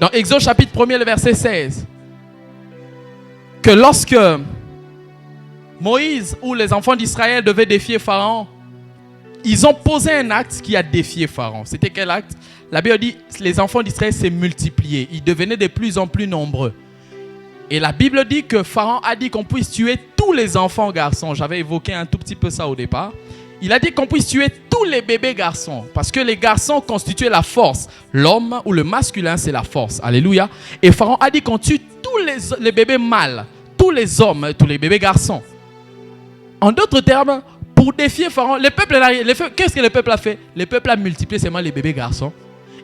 Dans Exode chapitre 1er, le verset 16. Que lorsque Moïse ou les enfants d'Israël devaient défier Pharaon, ils ont posé un acte qui a défié Pharaon. C'était quel acte? La Bible dit que les enfants d'Israël s'est multipliés. Ils devenaient de plus en plus nombreux. Et la Bible dit que Pharaon a dit qu'on puisse tuer tous les enfants garçons. J'avais évoqué un tout petit peu ça au départ. Il a dit qu'on puisse tuer tous les bébés garçons. Parce que les garçons constituaient la force. L'homme ou le masculin, c'est la force. Alléluia. Et Pharaon a dit qu'on tue tous les bébés mâles. Tous les hommes, tous les bébés garçons. En d'autres termes, pour défier Pharaon, qu'est-ce que le peuple a fait? Le peuple a multiplié seulement les bébés garçons.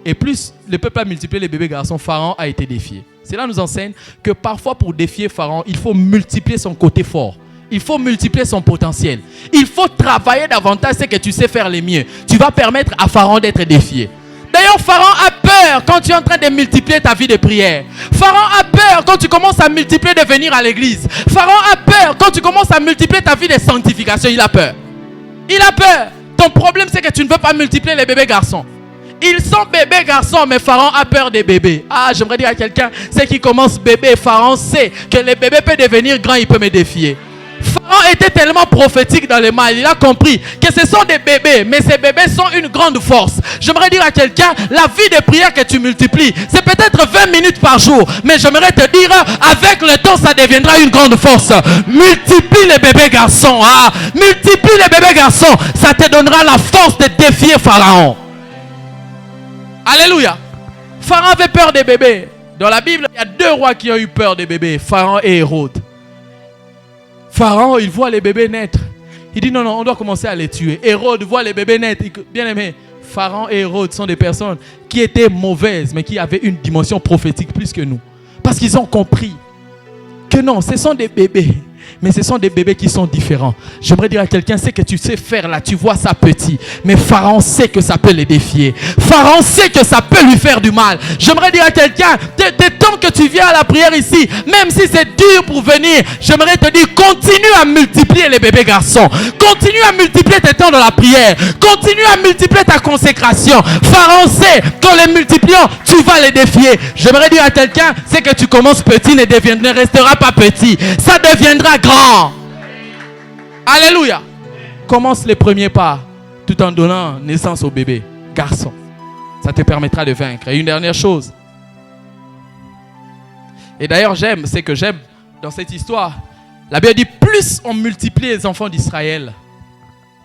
Et plus le peuple a multiplié les bébés garçons, Pharaon a été défié. Cela nous enseigne que parfois pour défier Pharaon, il faut multiplier son côté fort. Il faut multiplier son potentiel. Il faut travailler davantage ce que tu sais faire le mieux. Tu vas permettre à Pharaon d'être défié. D'ailleurs, Pharaon a peur quand tu es en train de multiplier ta vie de prière. Pharaon a peur quand tu commences à multiplier de venir à l'église. Pharaon a peur quand tu commences à multiplier ta vie de sanctification. Il a peur. Il a peur. Ton problème, c'est que tu ne veux pas multiplier les bébés garçons. Ils sont bébés garçons, mais Pharaon a peur des bébés. Ah, j'aimerais dire à quelqu'un, c'est qui commence bébé. Pharaon sait que les bébés peuvent devenir grands, il peut me défier. Pharaon était tellement prophétique dans le mal, il a compris que ce sont des bébés, mais ces bébés sont une grande force. J'aimerais dire à quelqu'un, la vie de prière que tu multiplies, c'est peut-être 20 minutes par jour, mais j'aimerais te dire, avec le temps, ça deviendra une grande force. Multiplie les bébés garçons, multiplie les bébés garçons, ça te donnera la force de défier Pharaon. Alléluia. Pharaon avait peur des bébés. Dans la Bible, il y a 2 rois qui ont eu peur des bébés, Pharaon et Hérode. Pharaon, il voit les bébés naître. Il dit non, on doit commencer à les tuer. Hérode voit les bébés naître. Bien aimé, Pharaon et Hérode sont des personnes qui étaient mauvaises, mais qui avaient une dimension prophétique plus que nous. Parce qu'ils ont compris que non, ce sont des bébés. Mais ce sont des bébés qui sont différents. J'aimerais dire à quelqu'un, c'est que tu sais faire là, tu vois ça petit. Mais Pharaon sait que ça peut les défier. Pharaon sait que ça peut lui faire du mal. J'aimerais dire à quelqu'un, dès temps que tu viens à la prière ici, même si c'est dur pour venir, j'aimerais te dire, continue à multiplier les bébés garçons. Continue à multiplier tes temps dans la prière. Continue à multiplier ta consécration. Pharaon sait qu'en les multipliant, tu vas les défier. J'aimerais dire à quelqu'un, c'est que tu commences petit, ne restera pas petit. Ça deviendra grand. Alléluia. Commence les premiers pas tout en donnant naissance au bébé garçon. Ça te permettra de vaincre. Et une dernière chose. Et d'ailleurs j'aime dans cette histoire. La Bible dit plus on multiplie les enfants d'Israël,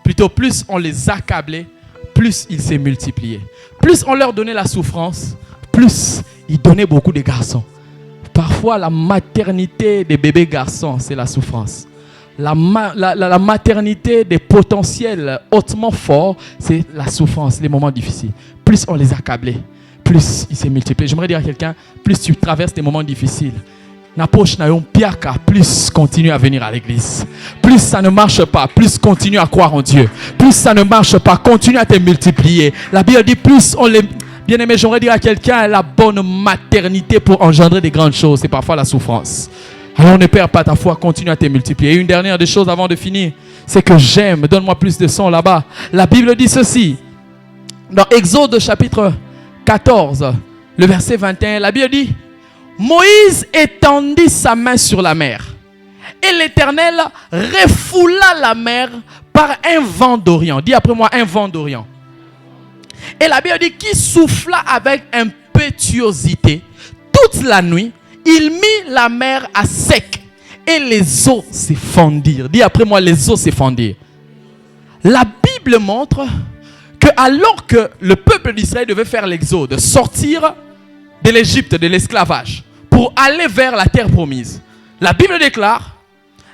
plutôt plus on les accablait, plus ils s'est multipliés. Plus on leur donnait la souffrance, plus ils donnaient beaucoup de garçons. Parfois, la maternité des bébés garçons, c'est la souffrance. La maternité des potentiels hautement forts, c'est la souffrance, les moments difficiles. Plus on les accablait, plus plus il s'est multiplié. J'aimerais dire à quelqu'un, plus tu traverses des moments difficiles, plus continue à venir à l'église. Plus ça ne marche pas, plus continue à croire en Dieu. Plus ça ne marche pas, continue à te multiplier. La Bible dit plus on les... Bien-aimé, j'aimerais dire à quelqu'un, la bonne maternité pour engendrer des grandes choses, c'est parfois la souffrance. Alors ne perds pas ta foi, continue à te multiplier. Et une dernière des choses avant de finir, c'est que j'aime, donne-moi plus de son là-bas. La Bible dit ceci, dans Exode chapitre 14, le verset 21, la Bible dit, Moïse étendit sa main sur la mer, et l'Éternel refoula la mer par un vent d'Orient. Dis après moi, un vent d'Orient. Et la Bible dit qu'il souffla avec impétuosité toute la nuit. Il mit la mer à sec et les eaux s'effondirent. Dis après moi, les eaux s'effondirent. La Bible montre que alors que le peuple d'Israël devait faire l'exode, sortir de l'Égypte, de l'esclavage, pour aller vers la terre promise, la Bible déclare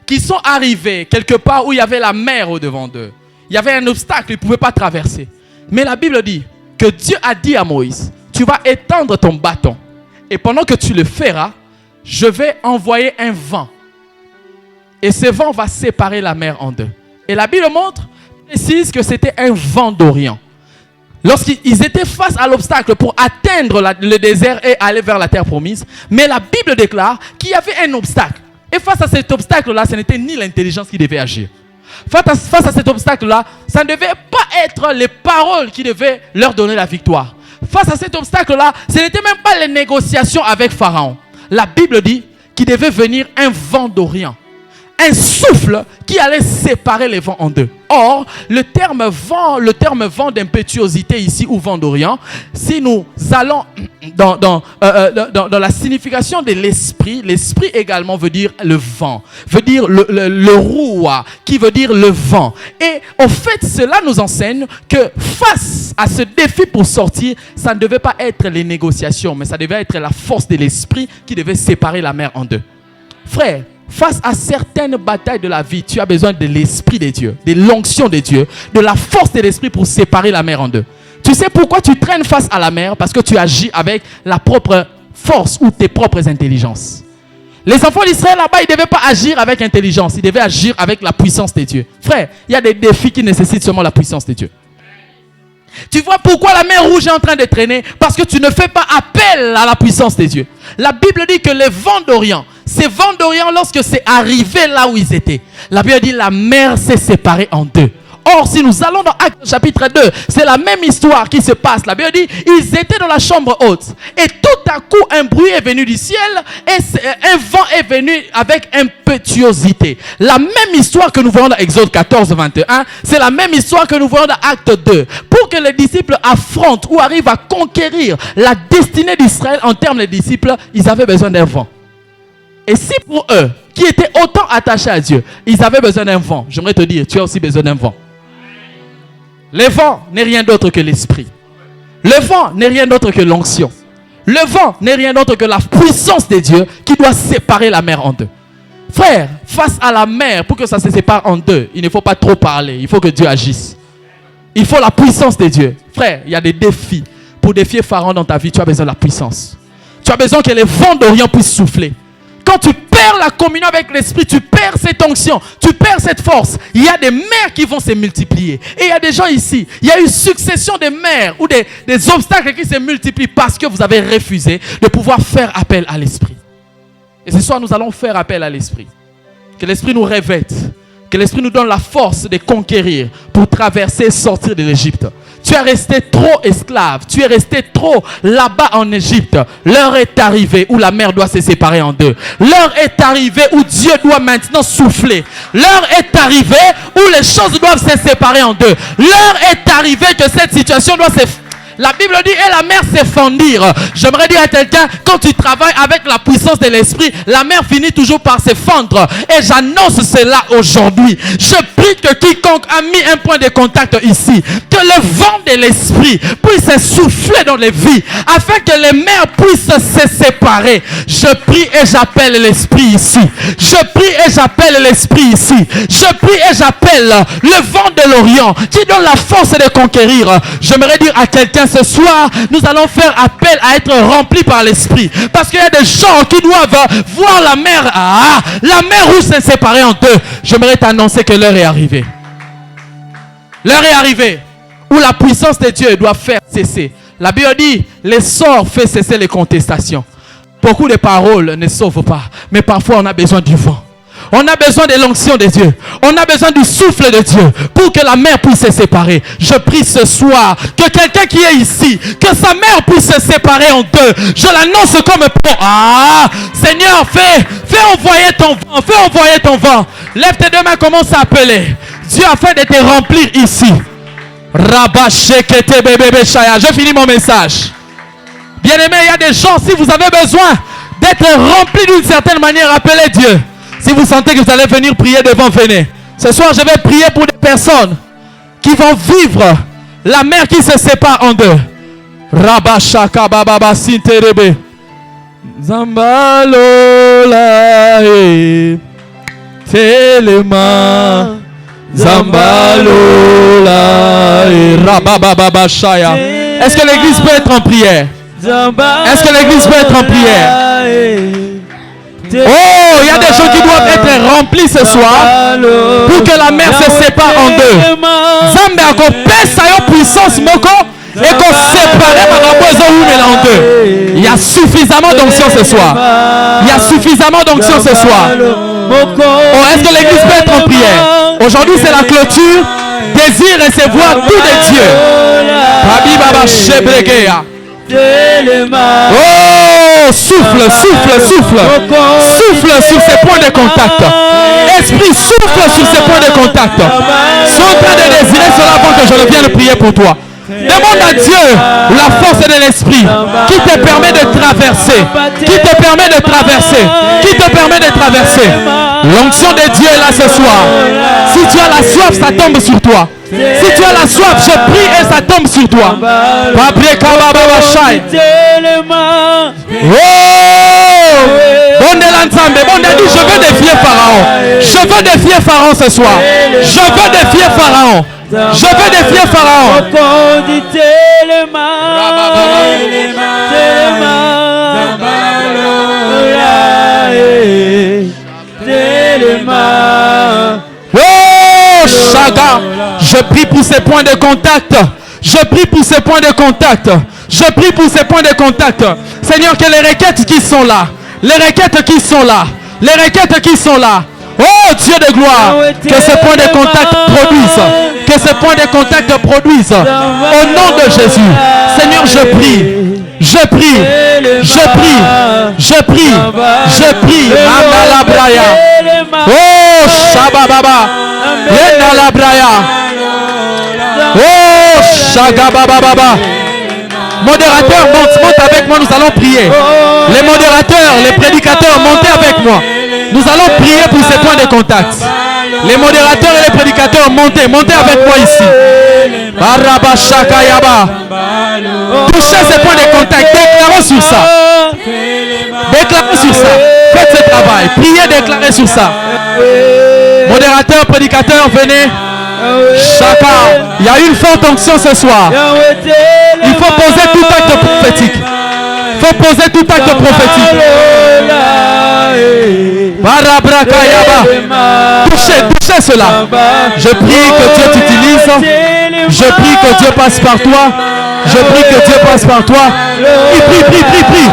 qu'ils sont arrivés quelque part où il y avait la mer au-devant d'eux. Il y avait un obstacle, ils ne pouvaient pas traverser. Mais la Bible dit que Dieu a dit à Moïse, tu vas étendre ton bâton. Et pendant que tu le feras, je vais envoyer un vent. Et ce vent va séparer la mer en deux. Et la Bible précise que c'était un vent d'Orient. Lorsqu'ils étaient face à l'obstacle pour atteindre le désert et aller vers la terre promise. Mais la Bible déclare qu'il y avait un obstacle. Et face à cet obstacle-là, ce n'était ni l'intelligence qui devait agir. Face à cet obstacle-là, ça ne devait pas être les paroles qui devaient leur donner la victoire. Face à cet obstacle-là, ce n'était même pas les négociations avec Pharaon. La Bible dit qu'il devait venir un vent d'Orient. Un souffle qui allait séparer les vents en deux. Or, le terme vent d'impétuosité ici, ou vent d'Orient, si nous allons dans la signification de l'esprit, l'esprit également veut dire le vent, veut dire le roua, qui veut dire le vent. Et au fait, cela nous enseigne que face à ce défi pour sortir, ça ne devait pas être les négociations, mais ça devait être la force de l'esprit qui devait séparer la mer en deux. Frère, face à certaines batailles de la vie, tu as besoin de l'Esprit de Dieu, de l'onction de Dieu, de la force de l'Esprit pour séparer la mer en deux. Tu sais pourquoi tu traînes face à la mer? Parce que tu agis avec la propre force ou tes propres intelligences. Les enfants d'Israël là-bas, ils ne devaient pas agir avec intelligence, ils devaient agir avec la puissance de Dieu. Frère, il y a des défis qui nécessitent seulement la puissance de Dieu. Tu vois pourquoi la mer rouge est en train de traîner? Parce que tu ne fais pas appel à la puissance de Dieu. La Bible dit que les vents d'Orient, ces vents d'Orient, lorsque c'est arrivé là où ils étaient, la Bible dit la mer s'est séparée en deux. Or, si nous allons dans Actes chapitre 2, c'est la même histoire qui se passe. La Bible dit, ils étaient dans la chambre haute. Et tout à coup, un bruit est venu du ciel et un vent est venu avec impétuosité. La même histoire que nous voyons dans Exode 14, 21, c'est la même histoire que nous voyons dans Actes 2. Pour que les disciples affrontent ou arrivent à conquérir la destinée d'Israël en termes de disciples, ils avaient besoin d'un vent. Et si pour eux, qui étaient autant attachés à Dieu, ils avaient besoin d'un vent, j'aimerais te dire, tu as aussi besoin d'un vent. Le vent n'est rien d'autre que l'esprit. Le vent n'est rien d'autre que l'onction. Le vent n'est rien d'autre que la puissance de Dieu qui doit séparer la mer en deux. Frère, face à la mer, pour que ça se sépare en deux, il ne faut pas trop parler. Il faut que Dieu agisse. Il faut la puissance de Dieu. Frère, il y a des défis. Pour défier Pharaon dans ta vie, tu as besoin de la puissance. Tu as besoin que les vents d'Orient puissent souffler. Quand tu perds la communion avec l'esprit, tu perds cette onction, tu perds cette force. Il y a des mers qui vont se multiplier. Et il y a des gens ici, il y a une succession de mers ou des obstacles qui se multiplient parce que vous avez refusé de pouvoir faire appel à l'esprit. Et ce soir, nous allons faire appel à l'esprit. Que l'esprit nous revête, que l'esprit nous donne la force de conquérir pour traverser et sortir de l'Égypte. Tu es resté trop esclave. Tu es resté trop là-bas en Égypte. L'heure est arrivée où la mer doit se séparer en deux. L'heure est arrivée où Dieu doit maintenant souffler. L'heure est arrivée où les choses doivent se séparer en deux. L'heure est arrivée que cette situation doit se... La Bible dit, et la mer s'effondir. J'aimerais dire à quelqu'un, quand tu travailles avec la puissance de l'esprit, la mer finit toujours par se fondre. Et j'annonce cela aujourd'hui. Je prie que quiconque a mis un point de contact ici, que le vent de l'esprit puisse souffler dans les vies, afin que les mers puissent se séparer. Je prie et j'appelle l'esprit ici. Je prie et j'appelle l'esprit ici. Je prie et j'appelle le vent de l'Orient, qui donne la force de conquérir. J'aimerais dire à quelqu'un, ce soir, nous allons faire appel à être remplis par l'Esprit. Parce qu'il y a des gens qui doivent voir la mer où s'est séparée en deux. J'aimerais t'annoncer que l'heure est arrivée. L'heure est arrivée où la puissance de Dieu doit faire cesser. La Bible dit, l'essor fait cesser les contestations. Beaucoup de paroles ne sauvent pas, mais parfois on a besoin du vent. On a besoin de l'onction de Dieu. On a besoin du souffle de Dieu pour que la mer puisse se séparer. Je prie ce soir que quelqu'un qui est ici, que sa mer puisse se séparer en deux. Je l'annonce comme Seigneur, fais envoyer ton vent. Fais envoyer ton vent. Lève tes deux mains, commence à appeler. Dieu a fait de te remplir ici. Je finis mon message. Bien-aimés, il y a des gens, si vous avez besoin d'être remplis d'une certaine manière, appelez Dieu. Si vous sentez que vous allez venir prier devant, venez. Ce soir, je vais prier pour des personnes qui vont vivre la mer qui se sépare en deux. Rabashaka bababa sinterebe. Zambalola telema. Zambalola rabababa shaya. Est-ce que l'église peut être en prière? Est-ce que l'église peut être en prière? Oh, il y a des gens qui doivent être remplis ce soir pour que la mer se sépare en deux. Zambe ako pesa yo puissance moko et qu'on sépare en deux. Il y a suffisamment d'onction ce soir. Il y a suffisamment d'onction ce soir. Oh, est-ce que l'église peut être en prière? Aujourd'hui, c'est la clôture. Désire recevoir tout de Dieu. Babi baba shebregeya. Oh, souffle, souffle, souffle. Souffle sur ces points de contact. Esprit, souffle sur ces points de contact. Sois en train de désirer cela avant que je ne vienne prier pour toi. Demande à Dieu la force de l'esprit qui te permet de traverser. Qui te permet de traverser. Qui te permet de traverser. L'onction de Dieu est là ce soir. Si tu as la soif, ça tombe sur toi. Si tu as la soif, je prie et ça tombe sur toi. Oh! Bon de l'ensemble. Bon dit, je veux défier Pharaon. Je veux défier Pharaon ce soir. Je veux défier Pharaon. Je veux défier Pharaon. Oh, Chaga. Je prie pour ces points de contact. Je prie pour ces points de contact. Je prie pour ces points de contact. Seigneur, que les requêtes qui sont là, les requêtes qui sont là, les requêtes qui sont là. Oh Dieu de gloire, que ces points de contact produisent. Que ces points de contact produisent. Au nom de Jésus. Seigneur, je prie. Je prie. Je prie. Je prie. Je prie. Amalabraya. Oh Shabababa. Yenalabraya. Oh Shagabababa. Modérateur, monte avec moi, nous allons prier. Les modérateurs, les prédicateurs, montez avec moi. Nous allons prier pour ces points de contact. Les modérateurs et les prédicateurs, montez avec moi ici. Touchez ces points de contact, déclarons sur ça. Déclarez sur ça. Faites ce travail. Priez, déclarez sur ça. Modérateurs, prédicateurs, venez. Chacun. Il y a une forte onction ce soir. Il faut poser tout acte prophétique. Il faut poser tout acte prophétique. Touchez cela. Je prie que Dieu t'utilise. Je prie que Dieu passe par toi. Je prie que Dieu passe par toi. Prie.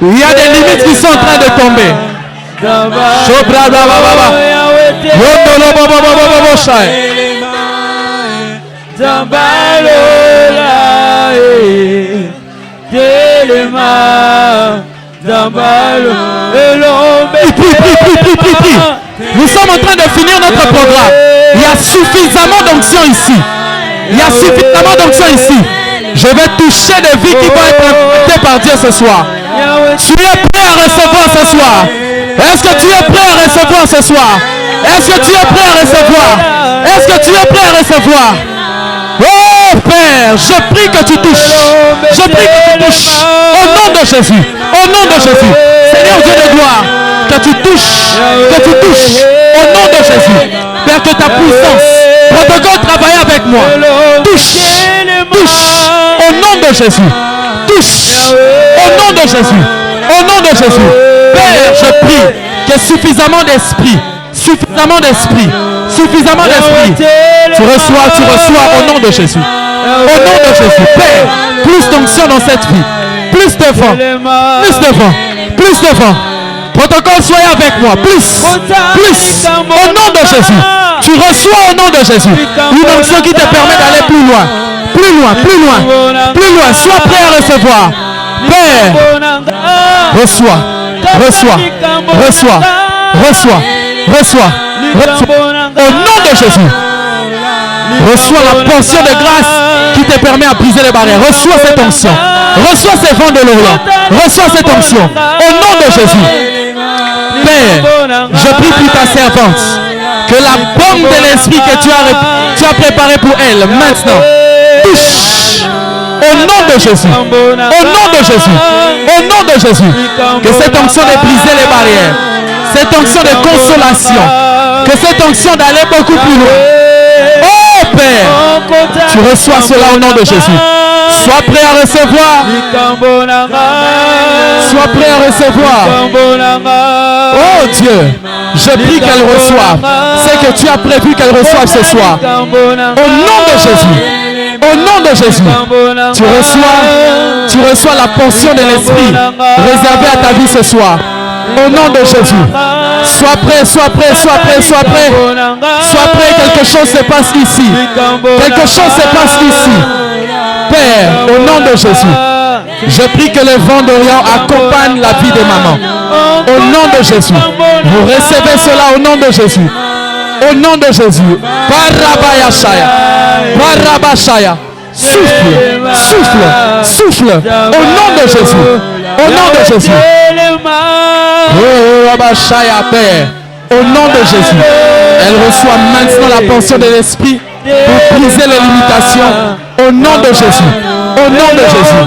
Il y a des limites qui sont en train de tomber. Prie. Nous sommes en train de finir notre programme. Il y a suffisamment d'onction ici. Il y a suffisamment d'onction ici. Je vais toucher des vies qui vont être impactées par Dieu ce soir. Tu es prêt à recevoir ce soir? Est-ce que tu es prêt à recevoir ce soir? Est-ce que tu es prêt à recevoir? Est-ce que tu es prêt à recevoir? Oh Père, je prie que tu touches. Je prie que tu touches. Au nom de Jésus. Au nom de Jésus. Seigneur Dieu de gloire, que tu touches. Que tu touches. Au nom de Jésus. Père, que ta puissance. Protocole, travaille avec moi. Touche. de Jésus. Touche. Au nom de Jésus. Au nom de Jésus. Père, je prie que suffisamment d'esprit. Suffisamment d'esprit. Suffisamment d'esprit. Tu reçois au nom de Jésus. Au nom de Jésus. Père, plus d'onction dans cette vie. Plus de vent. Plus de vent. Plus de vent. Protocole, soyez avec moi. Plus. Plus. Au nom de Jésus. Tu reçois au nom de Jésus une onction qui te permet d'aller plus loin. Plus loin, plus loin. Plus loin. Sois prêt à recevoir. Père, reçois. Reçois. Reçois. Reçois. Reçois. Au nom de Jésus. Reçois la portion de grâce qui te permet à briser les barrières. Reçois cette onction. Reçois ces vents de l'Orient. Reçois cette onction. Au nom de Jésus. Père, je prie pour ta servante que la bombe de l'esprit que tu as préparée pour elle maintenant touche. Au nom de Jésus. Au nom de Jésus. Au nom de Jésus. Que cette onction de briser les barrières. Cette onction de consolation. Que cette onction d'aller beaucoup plus loin. Oh Père, tu reçois cela au nom de Jésus. Sois prêt à recevoir. Sois prêt à recevoir. Oh Dieu, je prie qu'elle reçoive. C'est que tu as prévu qu'elle reçoive ce soir. Au nom de Jésus. Au nom de Jésus. Tu reçois la portion de l'esprit réservée à ta vie ce soir. Au nom de Jésus. Sois prêt, sois prêt, sois prêt, sois prêt. Sois prêt, quelque chose se passe ici. Quelque chose se passe ici. Père, au nom de Jésus, je prie que le vent d'Orient accompagne la vie de maman. Au nom de Jésus. Vous recevez cela au nom de Jésus. Au nom de Jésus. Barabashaya. Barabashaya. Souffle, souffle, souffle. Au nom de Jésus. Au nom de Jésus. Oh, Rabashaya, Père. Au nom de Jésus. Elle reçoit maintenant la portion de l'esprit pour briser les limitations. Au nom de Jésus. Au nom de Jésus.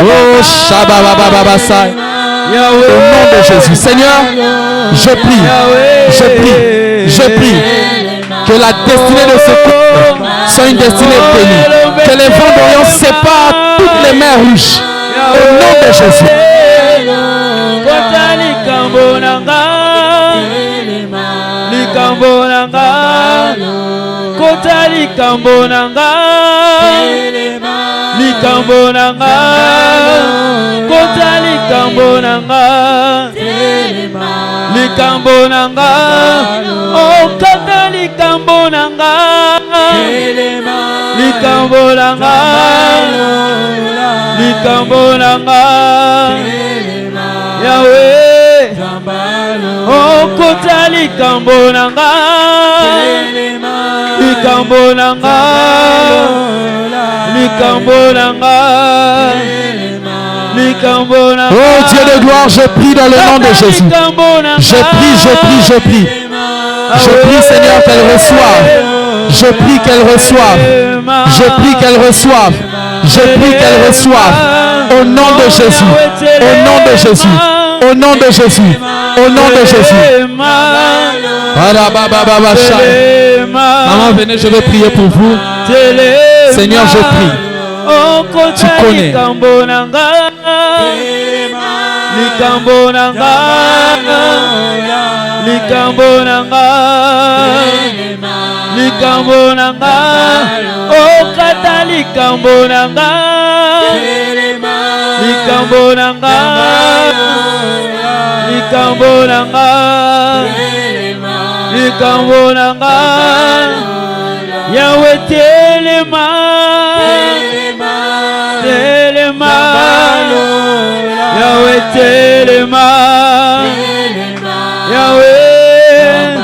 Oh, Shababababasai. Au nom de Jésus. Seigneur, je prie. Je prie. Je prie. Que la destinée de ce couple soit une destinée bénie. Que les vents d'Orient séparent toutes les mers rouges. Au nom de Jésus. Yahweh, oh kota likambo nanga, likambo nanga, likambo nanga, likambo nanga. Oh Dieu de gloire, je prie dans le nom de Jésus. Je prie, je prie, je prie. Je prie Seigneur qu'elle reçoive. Je prie qu'elle reçoive. Je prie qu'elle reçoive. Je prie qu'elle reçoive. Au nom de Jésus. Au nom de Jésus. Au nom de Jésus. Au nom de Jésus. Maman, venez, je vais prier pour vous. Seigneur, je prie. Tu connais. Yahweh telema, telema, Yahweh telema, Yahweh,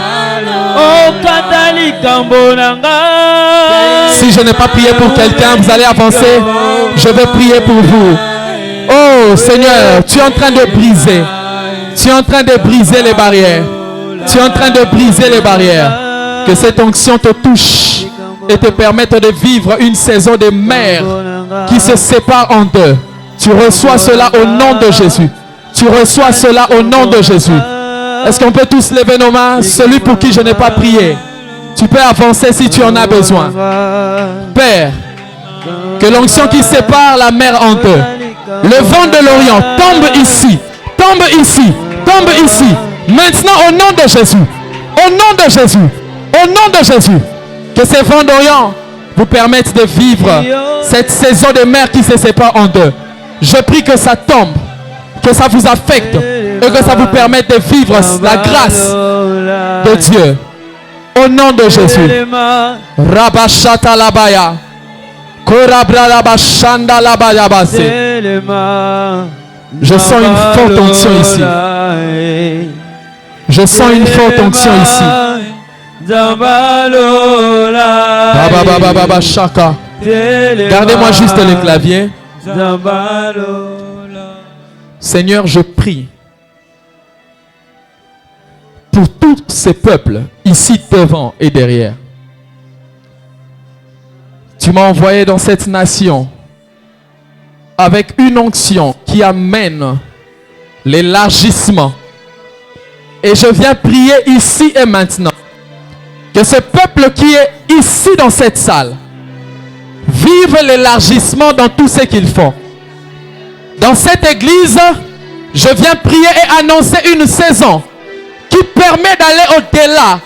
oh katali kambonanga. Si je n'ai pas prié pour quelqu'un, vous allez avancer. Je vais prier pour vous. Oh Seigneur, tu es en train de briser. Tu es en train de briser les barrières. Tu es en train de briser les barrières. Que cette onction te touche et te permette de vivre une saison de mer qui se sépare en deux. Tu reçois cela au nom de Jésus. Tu reçois cela au nom de Jésus. Est-ce qu'on peut tous lever nos mains? Celui pour qui je n'ai pas prié, tu peux avancer si tu en as besoin. Père, Que l'onction qui sépare la mer en deux. Le vent de l'Orient tombe ici. Tombe ici. Tombe ici. Maintenant au nom de Jésus. Au nom de Jésus. Au nom de Jésus. Que ces vents d'Orient vous permettent de vivre cette saison de mer qui se sépare en deux. Je prie que ça tombe. Que ça vous affecte. Et que ça vous permette de vivre la grâce de Dieu. Au nom de Jésus. Rabashata labaya. Korabra labashanda labaya base. Je sens une forte onction ici. Je sens une forte onction ici. Baba shaka. Gardez-moi juste les claviers. Seigneur, je prie pour tous ces peuples ici devant et derrière. Tu m'as envoyé dans cette nation avec une onction qui amène l'élargissement. Et je viens prier ici et maintenant que ce peuple qui est ici dans cette salle vive l'élargissement dans tout ce qu'ils font. Dans cette église, je viens prier et annoncer une saison qui permet d'aller au-delà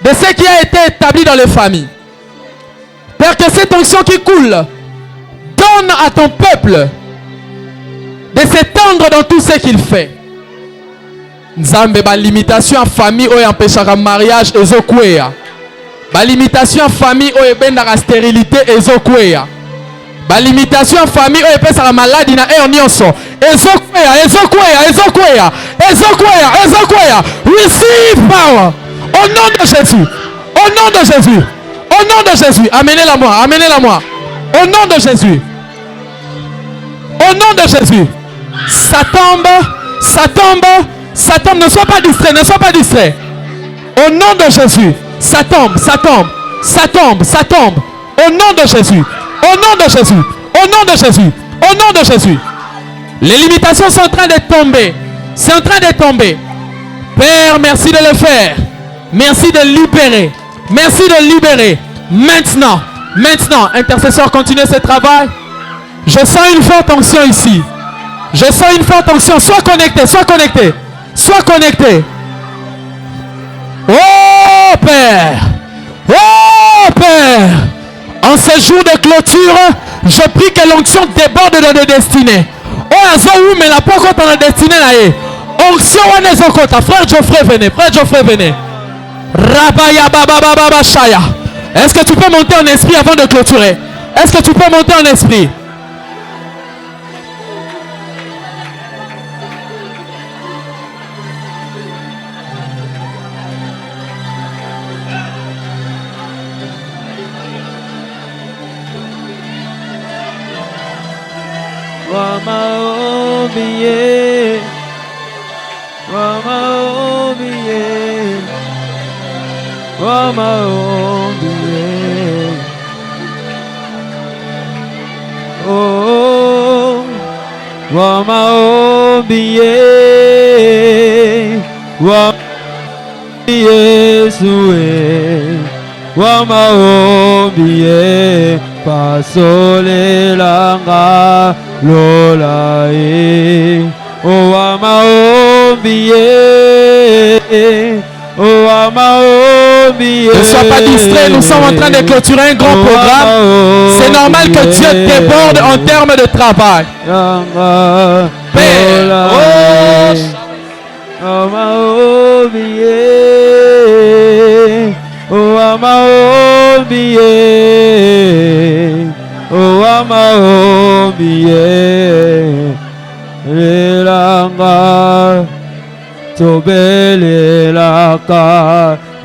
de ce qui a été établi dans les familles. Père, que cette onction qui coule donne à ton peuple de s'étendre dans tout ce qu'il fait. Nzambe, ba limitation à famille ou empêchera mariage et zokwea. Ba limitation à famille ou ebendara stérilité et zokwea. Ba limitation à famille ou epesara maladie na nyonso. Ezokwea. Receive power. Au nom de Jésus. Au nom de Jésus. Au nom de Jésus. Amenez-la moi. Amenez-la moi. Au nom de Jésus. Au nom de Jésus. Ça tombe. Ça tombe. Ça tombe. Ne sois pas distrait. Ne sois pas distrait. Au nom de Jésus. Ça tombe. Ça tombe. Ça tombe. Ça tombe. Au nom de Jésus. Au nom de Jésus. Au nom de Jésus. Au nom de Jésus. Les limitations sont en train de tomber. C'est en train de tomber. Père, merci de le faire. Merci de libérer. Merci de libérer. Maintenant. Maintenant. Intercesseur, continuez ce travail. Je sens une forte onction ici. Je sens une forte onction. Sois connecté. Sois connecté. Sois connecté. Oh Père. Oh Père. En ce jour de clôture, je prie que l'onction déborde dans nos destinées. Oh Azou, mais la porte dans la destinée là. Onction Wanezokota. Frère Geoffrey, venez. Frère Geoffrey, venez. Rabaya Baba Baba Shaya. Est-ce que tu peux monter en esprit avant de clôturer? Est-ce que tu peux monter en esprit? Wamaobiye, Wamaobiye, Wamaobiye. Oh, Wamaobiye, Wamaobiye suwe, Wamaobiye pasole langa. Lola e o amaobie, o amaobie. Ne sois pas distrait, nous sommes en train de clôturer un grand programme. C'est normal que Dieu déborde en termes de travail. Père, o amaobie, o amaobie. O amaobie, lelanga, tobelelaka,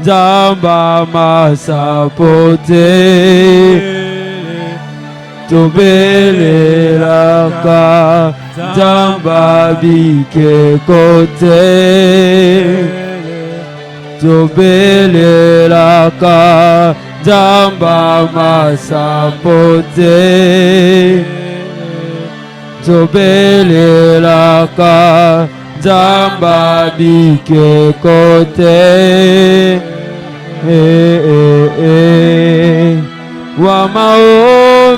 zamba masapote, tobelelaka, zamba bike kote, tobelelaka. Zamba masapote, tobelelaka, zamba bike kote, wamaobiye,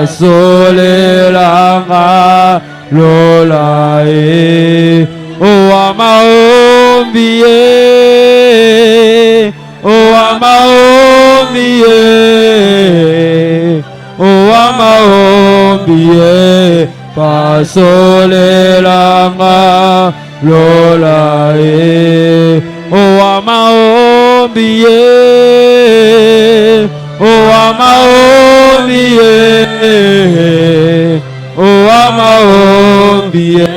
Pasolelanga lolae o amaombie o amaombie o amaombie pasolelanga lolae o amaombie o amaombie o amaombie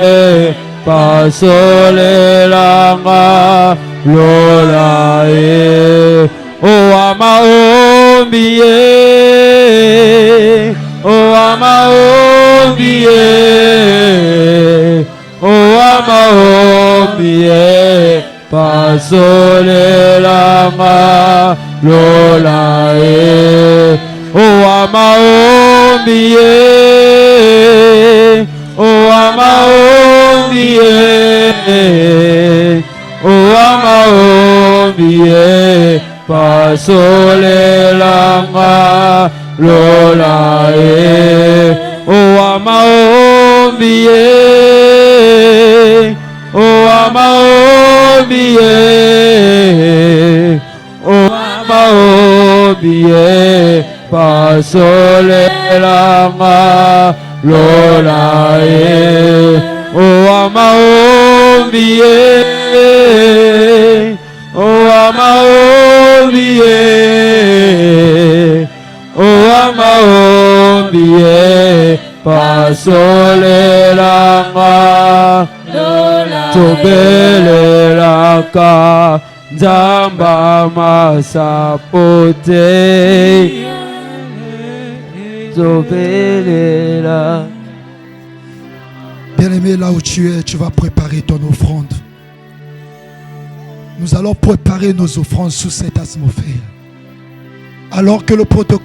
pasolelanga lolae o amaombie o amaombie o amaombie pasolelanga lolae o amaombie o amaombie o amaombie pasolelanga lolae o amaombie o amaombie o amaombie pasolelanga lolae o amaombie o amaombie o amaombie pasolelanga tobelelaka nzamba masapote tobelela. Bien-aimé, là où tu es, tu vas préparer ton offrande. Nous allons préparer nos offrandes sous cette atmosphère. Alors que le protocole